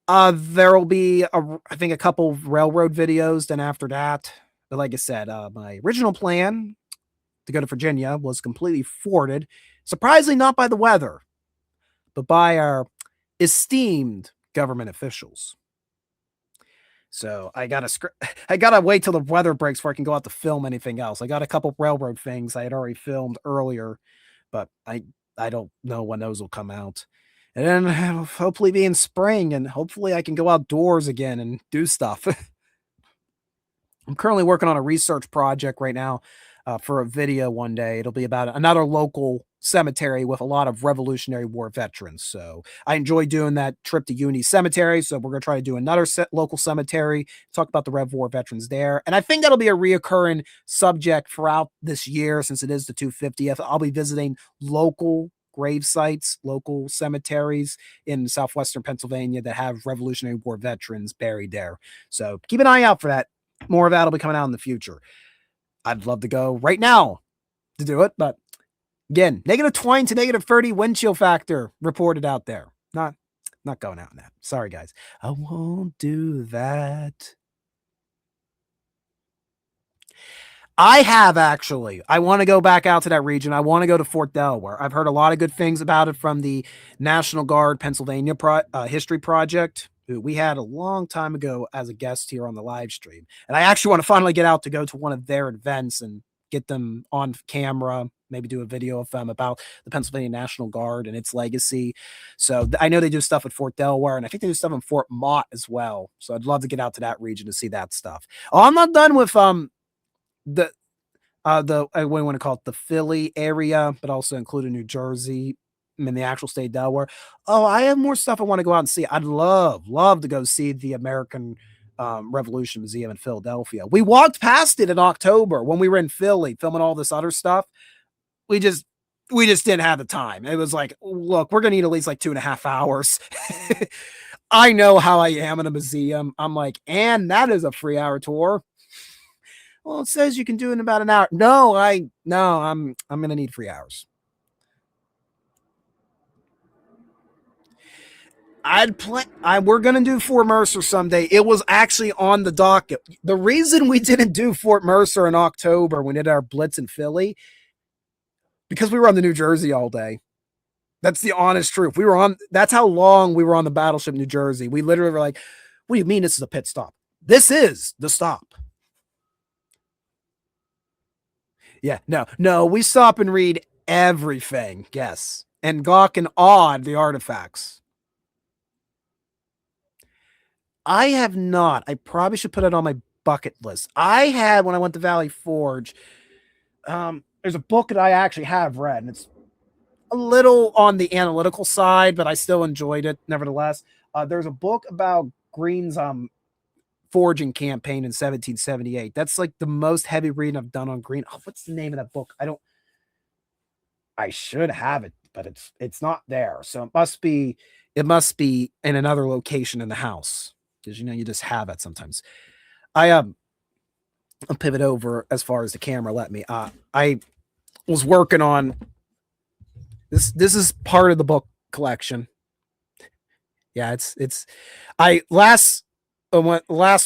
There will be, I think, a couple railroad videos. Then after that, but like I said, my original plan to go to Virginia was completely thwarted. Surprisingly, not by the weather, but by our esteemed government officials. So I gotta wait till the weather breaks before I can go out to film anything else. I got a couple railroad things I had already filmed earlier, but I don't know when those will come out. And then hopefully be in spring and hopefully I can go outdoors again and do stuff. I'm currently working on a research project right now for a video one day. It'll be about another local cemetery with a lot of Revolutionary War veterans. So I enjoy doing that trip to Union Cemetery. So we're going to try to do another local cemetery, talk about the Rev War veterans there. And I think that'll be a reoccurring subject throughout this year since it is the 250th. I'll be visiting local grave sites, local cemeteries in southwestern Pennsylvania that have Revolutionary War veterans buried there. So keep an eye out for that. More of that will be coming out in the future. I'd love to go right now to do it, but again, -20 to -30 wind chill factor reported out there. Not going out in that. Sorry, guys. I won't do that. I want to go back out to that region. I want to go to Fort Delaware. I've heard a lot of good things about it from the National Guard Pennsylvania History Project, who we had a long time ago as a guest here on the live stream. And I actually want to finally get out to go to one of their events and get them on camera, maybe do a video of them about the Pennsylvania National Guard and its legacy. So I know they do stuff at Fort Delaware, and I think they do stuff in Fort Mott as well. So I'd love to get out to that region to see that stuff. Oh, I'm not done with the what do you want to call it, the Philly area, but also including New Jersey and the actual state of Delaware. Oh, I have more stuff I want to go out and see. I'd love to go see the American Revolution Museum in Philadelphia. We walked past it in October when we were in Philly filming all this other stuff. We just didn't have the time. It was like, look, we're gonna need at least like 2.5 hours. I know how I am in a museum. I'm like, and that is a 3-hour tour. Well, it says you can do it in about an hour. No, I'm gonna need 3 hours. We're gonna do Fort Mercer someday. It was actually on the docket. The reason we didn't do Fort Mercer in October when we did our blitz in Philly, because we were on the New Jersey all day. That's the honest truth. That's how long we were on the battleship New Jersey. We literally were like, what do you mean this is a pit stop? This is the stop. Yeah, no, we stop and read everything. Yes. And gawk and awe at the artifacts. I have not. I probably should put it on my bucket list. I had when I went to Valley Forge. There's a book that I actually have read, and it's a little on the analytical side, but I still enjoyed it nevertheless. There's a book about Green's forging campaign in 1778. That's like the most heavy reading I've done on Green. Oh, what's the name of that book? I should have it, but it's not there. So it must be in another location in the house. Because you just have it sometimes. I'll pivot over as far as the camera let me. I was working on this is part of the book collection. Yeah, it's I last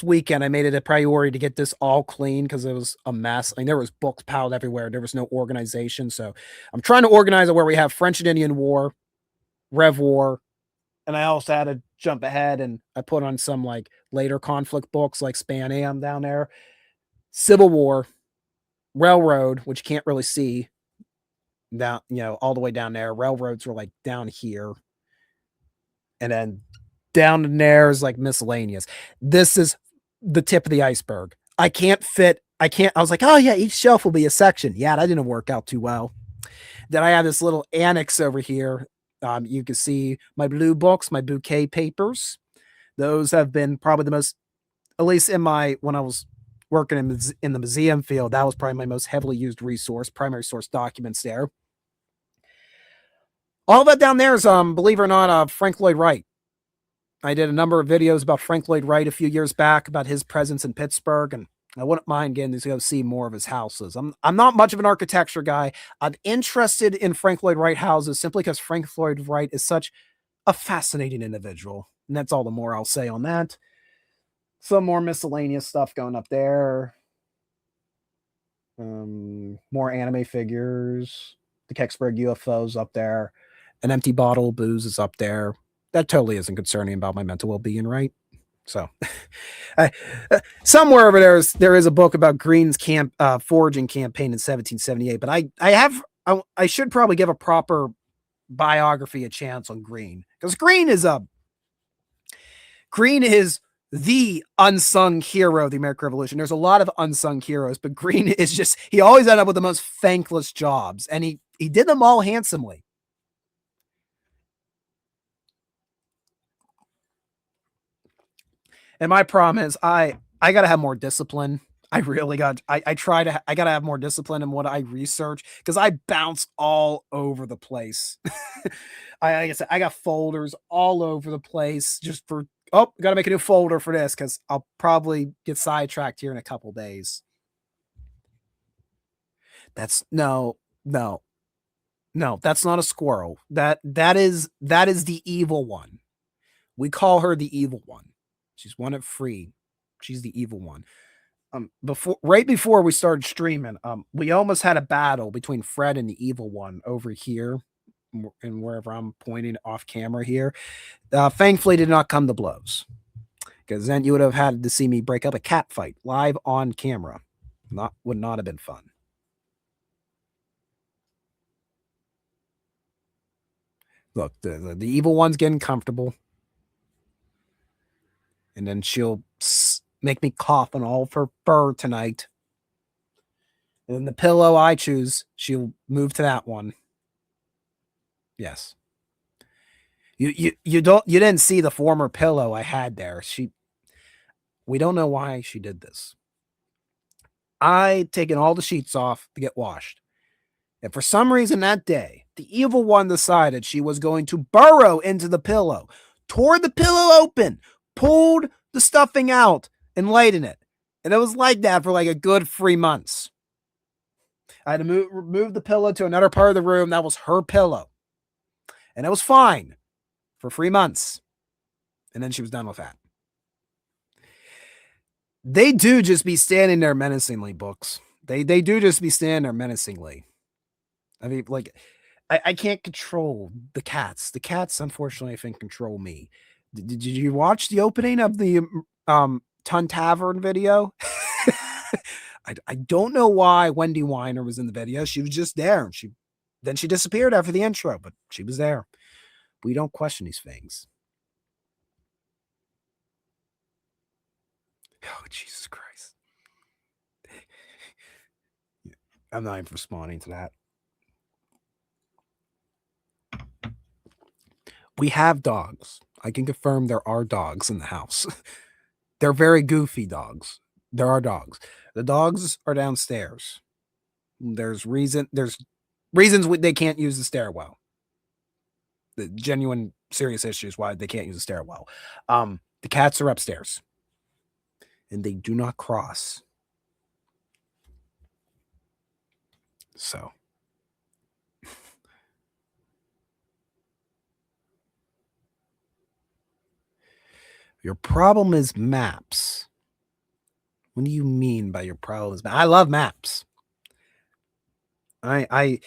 weekend I made it a priority to get this all clean because it was a mess. I mean, there was books piled everywhere. There was no organization. So I'm trying to organize it where we have French and Indian War, Rev War, and I also had to jump ahead and I put on some like later conflict books like Span Am down there, Civil War, Railroad, which you can't really see down, all the way down there. Railroads are like down here. And then down in there is like miscellaneous. This is the tip of the iceberg. I was like, oh yeah, each shelf will be a section. Yeah, that didn't work out too well. Then I have this little annex over here. You can see my blue books, my bouquet papers. Those have been probably the most, at least when I was working in the museum field, that was probably my most heavily used resource, primary source documents there. All that down there is, believe it or not, Frank Lloyd Wright. I did a number of videos about Frank Lloyd Wright a few years back about his presence in Pittsburgh, and I wouldn't mind getting to go see more of his houses. I'm not much of an architecture guy. I'm interested in Frank Lloyd Wright houses simply because Frank Lloyd Wright is such a fascinating individual, and that's all the more I'll say on that. Some more miscellaneous stuff going up there. More anime figures. The Kecksburg UFOs up there. An empty bottle of booze is up there. That totally isn't concerning about my mental well-being, right? So, somewhere over there is a book about Green's foraging campaign in 1778. But I should probably give a proper biography a chance on Green, because Green is the unsung hero of the American Revolution. There's a lot of unsung heroes, but Green is just, he always ended up with the most thankless jobs, and he did them all handsomely. And my problem is I got to have more discipline. I got to have more discipline in what I research, because I bounce all over the place. Like I said, I got folders all over the place just for, got to make a new folder for this because I'll probably get sidetracked here in a couple days. That's no, that's not a squirrel. That is the evil one. We call her the evil one. She's one of free. She's the evil one. Right before we started streaming, we almost had a battle between Fred and the evil one over here, and wherever I'm pointing off camera here. Thankfully, did not come to blows, because then you would have had to see me break up a cat fight live on camera. Would not have been fun. Look, the evil one's getting comfortable. And then she'll make me cough on all of her fur tonight. And then the pillow I choose, she'll move to that one. Yes. You didn't see the former pillow I had there. We don't know why she did this. I taken all the sheets off to get washed. And for some reason that day, the evil one decided she was going to burrow into the pillow, tore the pillow open, pulled the stuffing out, and laid in it. And it was like that for like a good 3 months. I had to move the pillow to another part of the room. That was her pillow. And it was fine for 3 months. And then she was done with that. They do just be standing there menacingly, books. They do just be standing there menacingly. I mean, like, I can't control the cats. The cats, unfortunately, I think control me. Did you watch the opening of the Ton Tavern video? I don't know why Wendy Weiner was in the video. She was just there. Then she disappeared after the intro, but she was there. We don't question these things. Oh, Jesus Christ. I'm not even responding to that. We have dogs. I can confirm there are dogs in the house. They're very goofy dogs. There are dogs. The dogs are downstairs. There's reasons they can't use the stairwell. The genuine serious issues why they can't use the stairwell. The cats are upstairs. And they do not cross. So your problem is maps. What do you mean by your problem is I love maps. I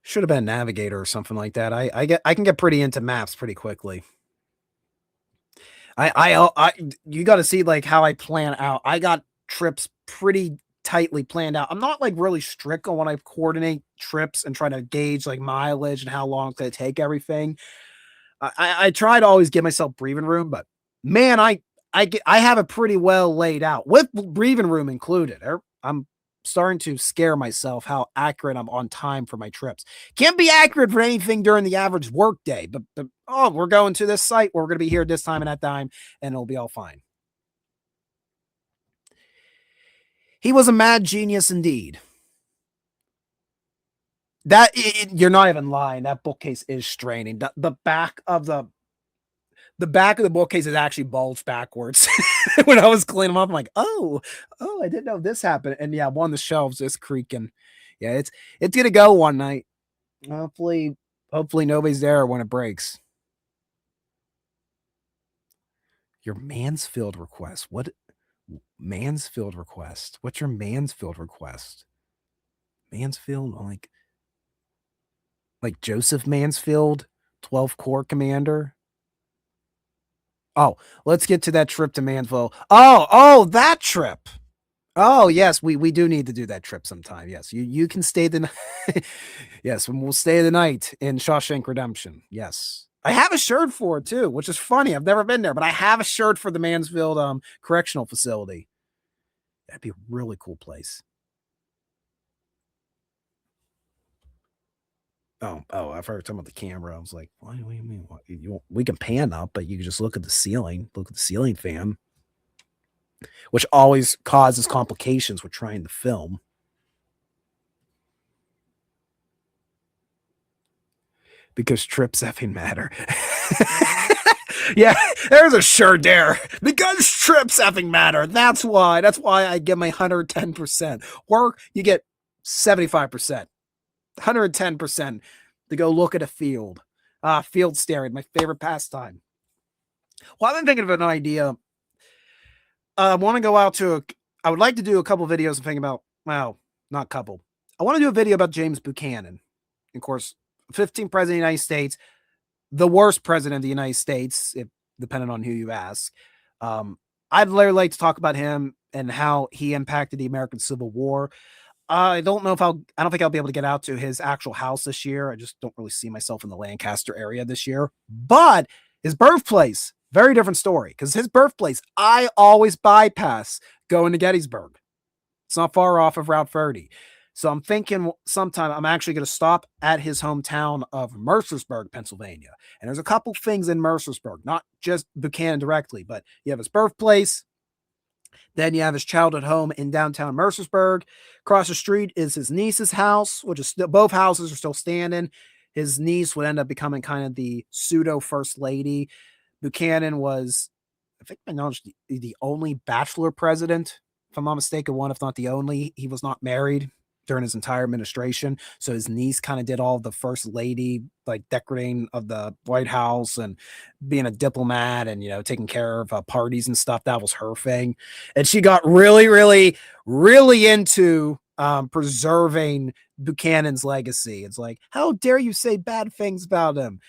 should have been a navigator or something like that. I can get pretty into maps pretty quickly. You got to see like how I plan out. I got trips pretty tightly planned out. I'm not like really strict on when I coordinate trips and try to gauge like mileage and how long it's gonna take everything. I try to always give myself breathing room, but man, I have it pretty well laid out with breathing room included. I'm starting to scare myself how accurate I'm on time for my trips. Can't be accurate for anything during the average work day, but oh, we're going to this site, we're going to be here this time and that time, and it'll be all fine. He was a mad genius indeed. That you're not even lying. That bookcase is straining. The back of the bookcase is actually bulged backwards. When I was cleaning them up, I'm like, oh, I didn't know this happened. And yeah, one of the shelves is creaking. Yeah, it's gonna go one night. Hopefully nobody's there when it breaks. Your Mansfield request. What Mansfield request? What's your Mansfield request? Mansfield, like Joseph Mansfield, 12th Corps commander. Oh, let's get to that trip to Mansfield. Oh, that trip. Oh, yes, we do need to do that trip sometime. Yes, you can stay the night. Yes, we'll stay the night in Shawshank Redemption. Yes. I have a shirt for it too, which is funny. I've never been there, but I have a shirt for the Mansfield correctional facility. That'd be a really cool place. Oh, I've heard talking about the camera. I was like, what do you mean? What, we can pan up, but you can just look at the ceiling, look at the ceiling fan, which always causes complications with trying to film. Because trips effing matter. Yeah, there's a shirt there. Because trips effing matter. That's why I give my 110%. Work, you get 75%. 110% to go look at a field. Field staring, my favorite pastime. Well, I've been thinking of an idea. I want to go out to I would like to do a couple videos and thinking about, well, not couple. I want to do a video about James Buchanan. Of course, 15th president of the United States, the worst president of the United States, if depending on who you ask. I'd really like to talk about him and how he impacted the American Civil War. I don't think I'll be able to get out to his actual house this year. I just don't really see myself in the Lancaster area this year. But his birthplace, very different story. Because his birthplace, I always bypass going to Gettysburg. It's not far off of Route 30. So I'm thinking sometime I'm actually going to stop at his hometown of Mercersburg, Pennsylvania. And there's a couple things in Mercersburg, not just Buchanan directly, but you have his birthplace. Then you have his childhood home in downtown Mercersburg. Across the street is his niece's house, which is still, both houses are still standing. His niece would end up becoming kind of the pseudo first lady. Buchanan was, I think my knowledge, the only bachelor president, if I'm not mistaken, one, if not the only. He was not married during his entire administration. So his niece kind of did all the first lady, like decorating of the White House and being a diplomat and, taking care of parties and stuff. That was her thing. And she got really, really, really into preserving Buchanan's legacy. It's like, how dare you say bad things about him?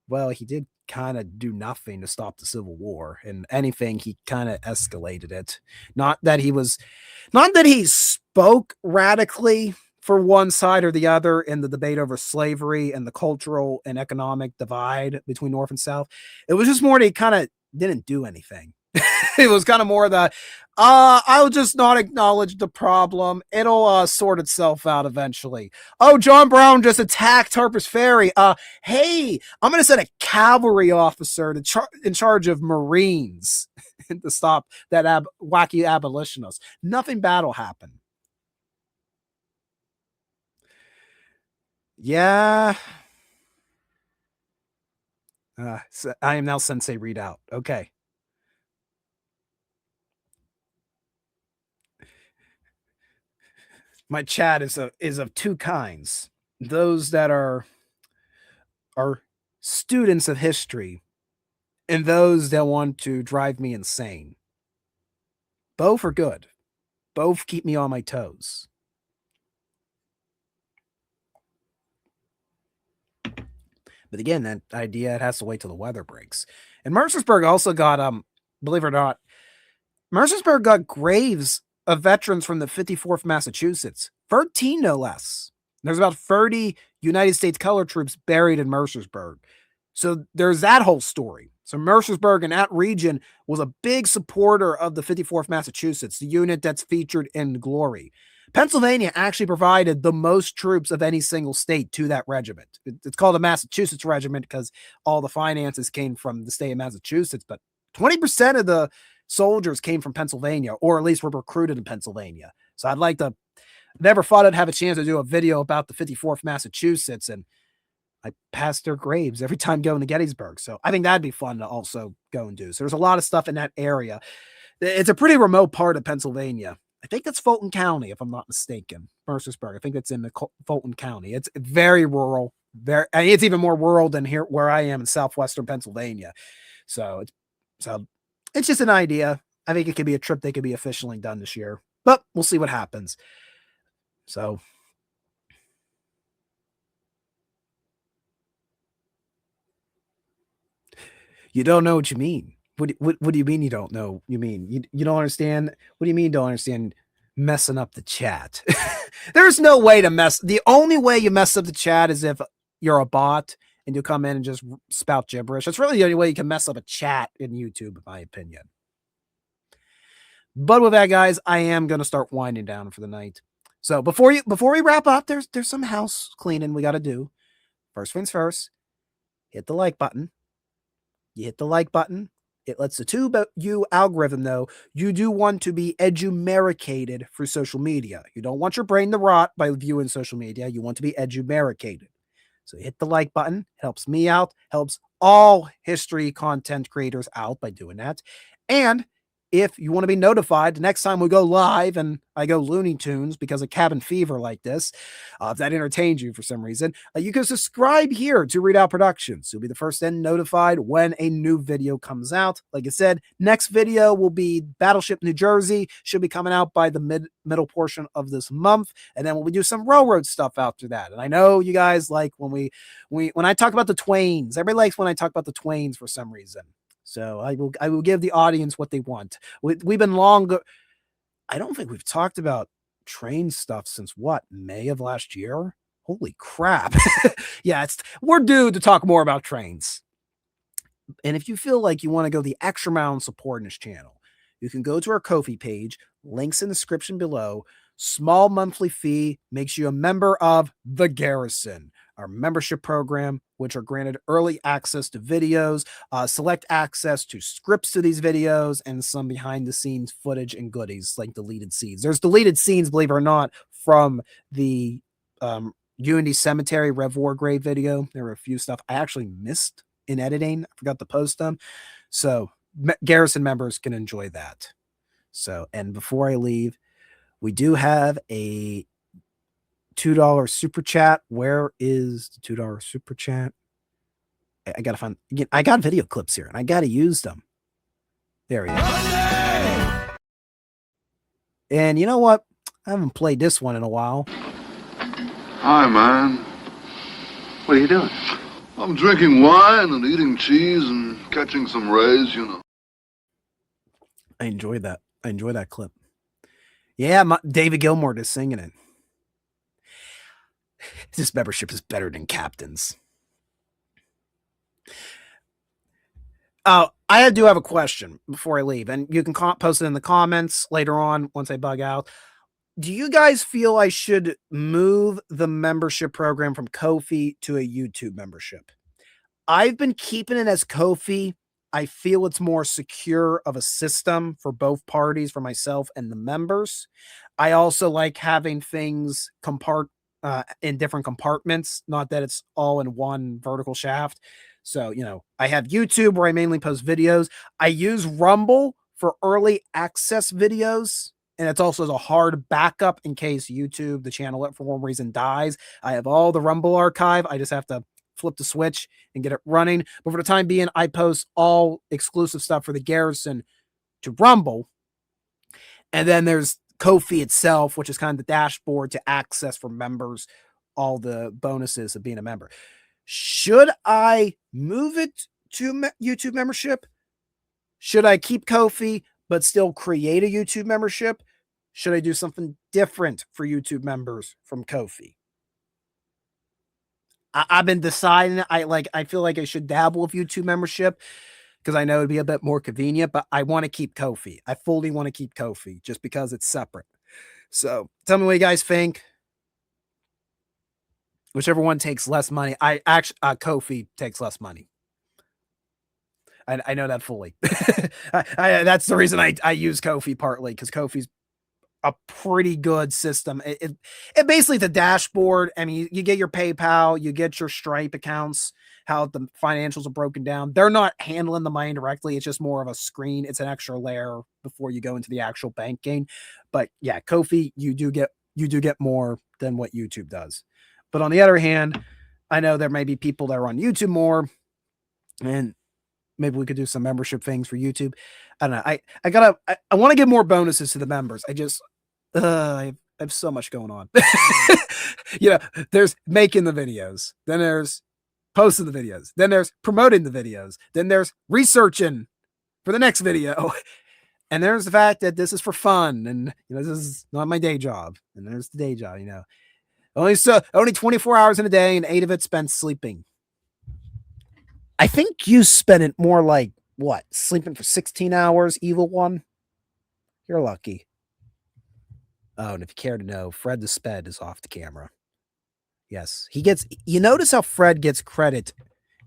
Well, he did kind of do nothing to stop the Civil War, and anything, he kind of escalated it. Not that he spoke radically for one side or the other in the debate over slavery and the cultural and economic divide between North and South. It was just more that he kind of didn't do anything. It was kind of more the, I'll just not acknowledge the problem. It'll sort itself out eventually. Oh, John Brown just attacked Harper's Ferry. Hey, I'm gonna send a cavalry officer in charge of Marines to stop that wacky abolitionist. Nothing bad will happen. Yeah. So I am now Sensei Readout. Okay. My chat is of two kinds. Those that are students of history and those that want to drive me insane. Both are good. Both keep me on my toes. But again, that idea, it has to wait till the weather breaks. And Mercersburg also got, believe it or not, Mercersburg got graves of veterans from the 54th Massachusetts. 13, no less. There's about 30 United States colored troops buried in Mercersburg. So there's that whole story. So Mercersburg and that region was a big supporter of the 54th Massachusetts, the unit that's featured in Glory. Pennsylvania actually provided the most troops of any single state to that regiment. It's called a Massachusetts regiment because all the finances came from the state of Massachusetts, but 20% of the soldiers came from Pennsylvania, or at least were recruited in Pennsylvania. So I'd like to, never thought I'd have a chance to do a video about the 54th Massachusetts, and I pass their graves every time going to Gettysburg. So I think that'd be fun to also go and do. So there's a lot of stuff in that area. It's a pretty remote part of Pennsylvania. I think that's Fulton County, if I'm not mistaken. Mercersburg. I think that's in the Fulton County. It's very rural. It's even more rural than here where I am in southwestern Pennsylvania. So it's just an idea. I think it could be a trip that could be officially done this year, but we'll see what happens. So you don't know what you mean. What do you mean you don't know? You mean you don't understand? What do you mean don't understand messing up the chat? There's no way to mess. The only way you mess up the chat is if you're a bot and you come in and just spout gibberish. That's really the only way you can mess up a chat in YouTube, in my opinion. But with that, guys, I am going to start winding down for the night. So before we wrap up, there's some house cleaning we got to do. First things first, hit the like button. You hit the like button. It lets the TubeU algorithm know you do want to be edumericated through social media. You don't want your brain to rot by viewing social media. You want to be edumericated. So hit the like button. It helps me out, helps all history content creators out by doing that. And if you want to be notified the next time we go live and I go Looney Tunes because of cabin fever like this, if that entertains you for some reason, you can subscribe here to Readout Productions. You'll be the first and notified when a new video comes out. Like I said, next video will be Battleship New Jersey. Should be coming out by the middle portion of this month. And then we'll do some railroad stuff after that. And I know you guys like when I talk about the Twains. Everybody likes when I talk about the Twains for some reason. So I will give the audience what they want. We've been long. I don't think we've talked about train stuff since what, May of last year? Holy crap. Yeah, we're due to talk more about trains. And if you feel like you want to go the extra mile and support this channel, you can go to our Ko-fi page, links in the description below. Small monthly fee makes you a member of The Garrison, our membership program, which are granted early access to videos, select access to scripts to these videos, and some behind the scenes footage and goodies like deleted scenes. There's deleted scenes, believe it or not, from the Unity Cemetery Rev War grave video. There were a few stuff I actually missed in editing. I forgot to post them. So Garrison members can enjoy that. So, and before I leave, we do have a $2 super chat. Where is the $2 super chat? I gotta find. I got video clips here, and I gotta use them. There we go. And you know what? I haven't played this one in a while. Hi, man. What are you doing? I'm drinking wine and eating cheese and catching some rays, you know. I enjoyed that. I enjoyed that clip. Yeah, David Gilmour is singing it. This membership is better than Captain's. Oh, I do have a question before I leave, and you can post it in the comments later on once I bug out. Do you guys feel I should move the membership program from Ko-fi to a YouTube membership? I've been keeping it as Ko-fi. I feel it's more secure of a system for both parties, for myself and the members. I also like having things in different compartments, not that it's all in one vertical shaft. So, I have YouTube where I mainly post videos. I use Rumble for early access videos, and it's also as a hard backup in case YouTube, the channel, for one reason dies. I have all the Rumble archive. I just have to flip the switch and get it running. But for the time being, I post all exclusive stuff for the Garrison to Rumble. And then there's Ko-fi itself, which is kind of the dashboard to access for members all the bonuses of being a member. Should I move it to YouTube membership? Should I keep Ko-fi but still create a YouTube membership? Should I do something different for YouTube members from Ko-fi? I've been deciding. I feel like I should dabble with YouTube membership because I know it'd be a bit more convenient, but I want to keep Ko-fi. I fully want to keep Ko-fi just because it's separate. So tell me what you guys think. Whichever one takes less money. Ko-fi takes less money. I know that fully. That's the reason I use Ko-fi partly, because Ko-fi's a pretty good system. It basically the dashboard. I mean, you get your PayPal, you get your Stripe accounts, how the financials are broken down. They're not handling the money directly. It's just more of a screen. It's an extra layer before you go into the actual banking. But yeah, Ko-fi, you do get more than what YouTube does. But on the other hand, I know there may be people that are on YouTube more, and maybe we could do some membership things for YouTube. I don't know. I want to give more bonuses to the members. I have so much going on. There's making the videos, then there's posting the videos, then there's promoting the videos, then there's researching for the next video. And there's the fact that this is for fun, and this is not my day job. And there's the day job, only 24 hours in a day, and 8 of it spent sleeping. I think you spent it more like what? Sleeping for 16 hours, Evil One? You're lucky. Oh, and if you care to know, Fred the Sped is off the camera. Yes, you notice how Fred gets credit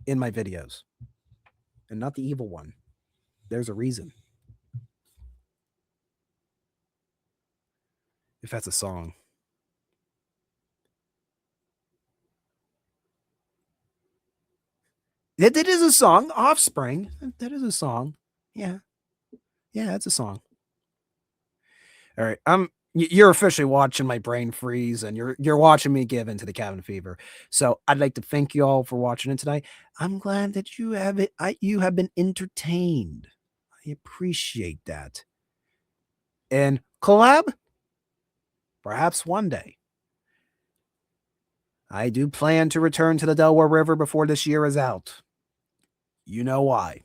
in my videos and not the Evil One. There's a reason. If that's a song. That is a song. Offspring. That is a song. Yeah. Yeah, that's a song. All right. You're officially watching my brain freeze, and you're watching me give into the cabin fever. So I'd like to thank you all for watching it tonight. I'm glad that you have been entertained. I appreciate that. And collab? Perhaps one day. I do plan to return to the Delaware River before this year is out. You know why.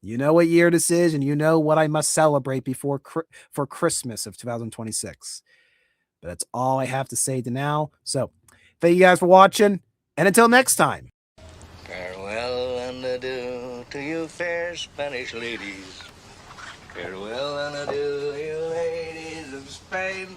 You know what year this is, and you know what I must celebrate for Christmas of 2026. But that's all I have to say to now. So, thank you guys for watching, and until next time. Farewell and adieu to you fair Spanish ladies. Farewell and adieu, you ladies of Spain.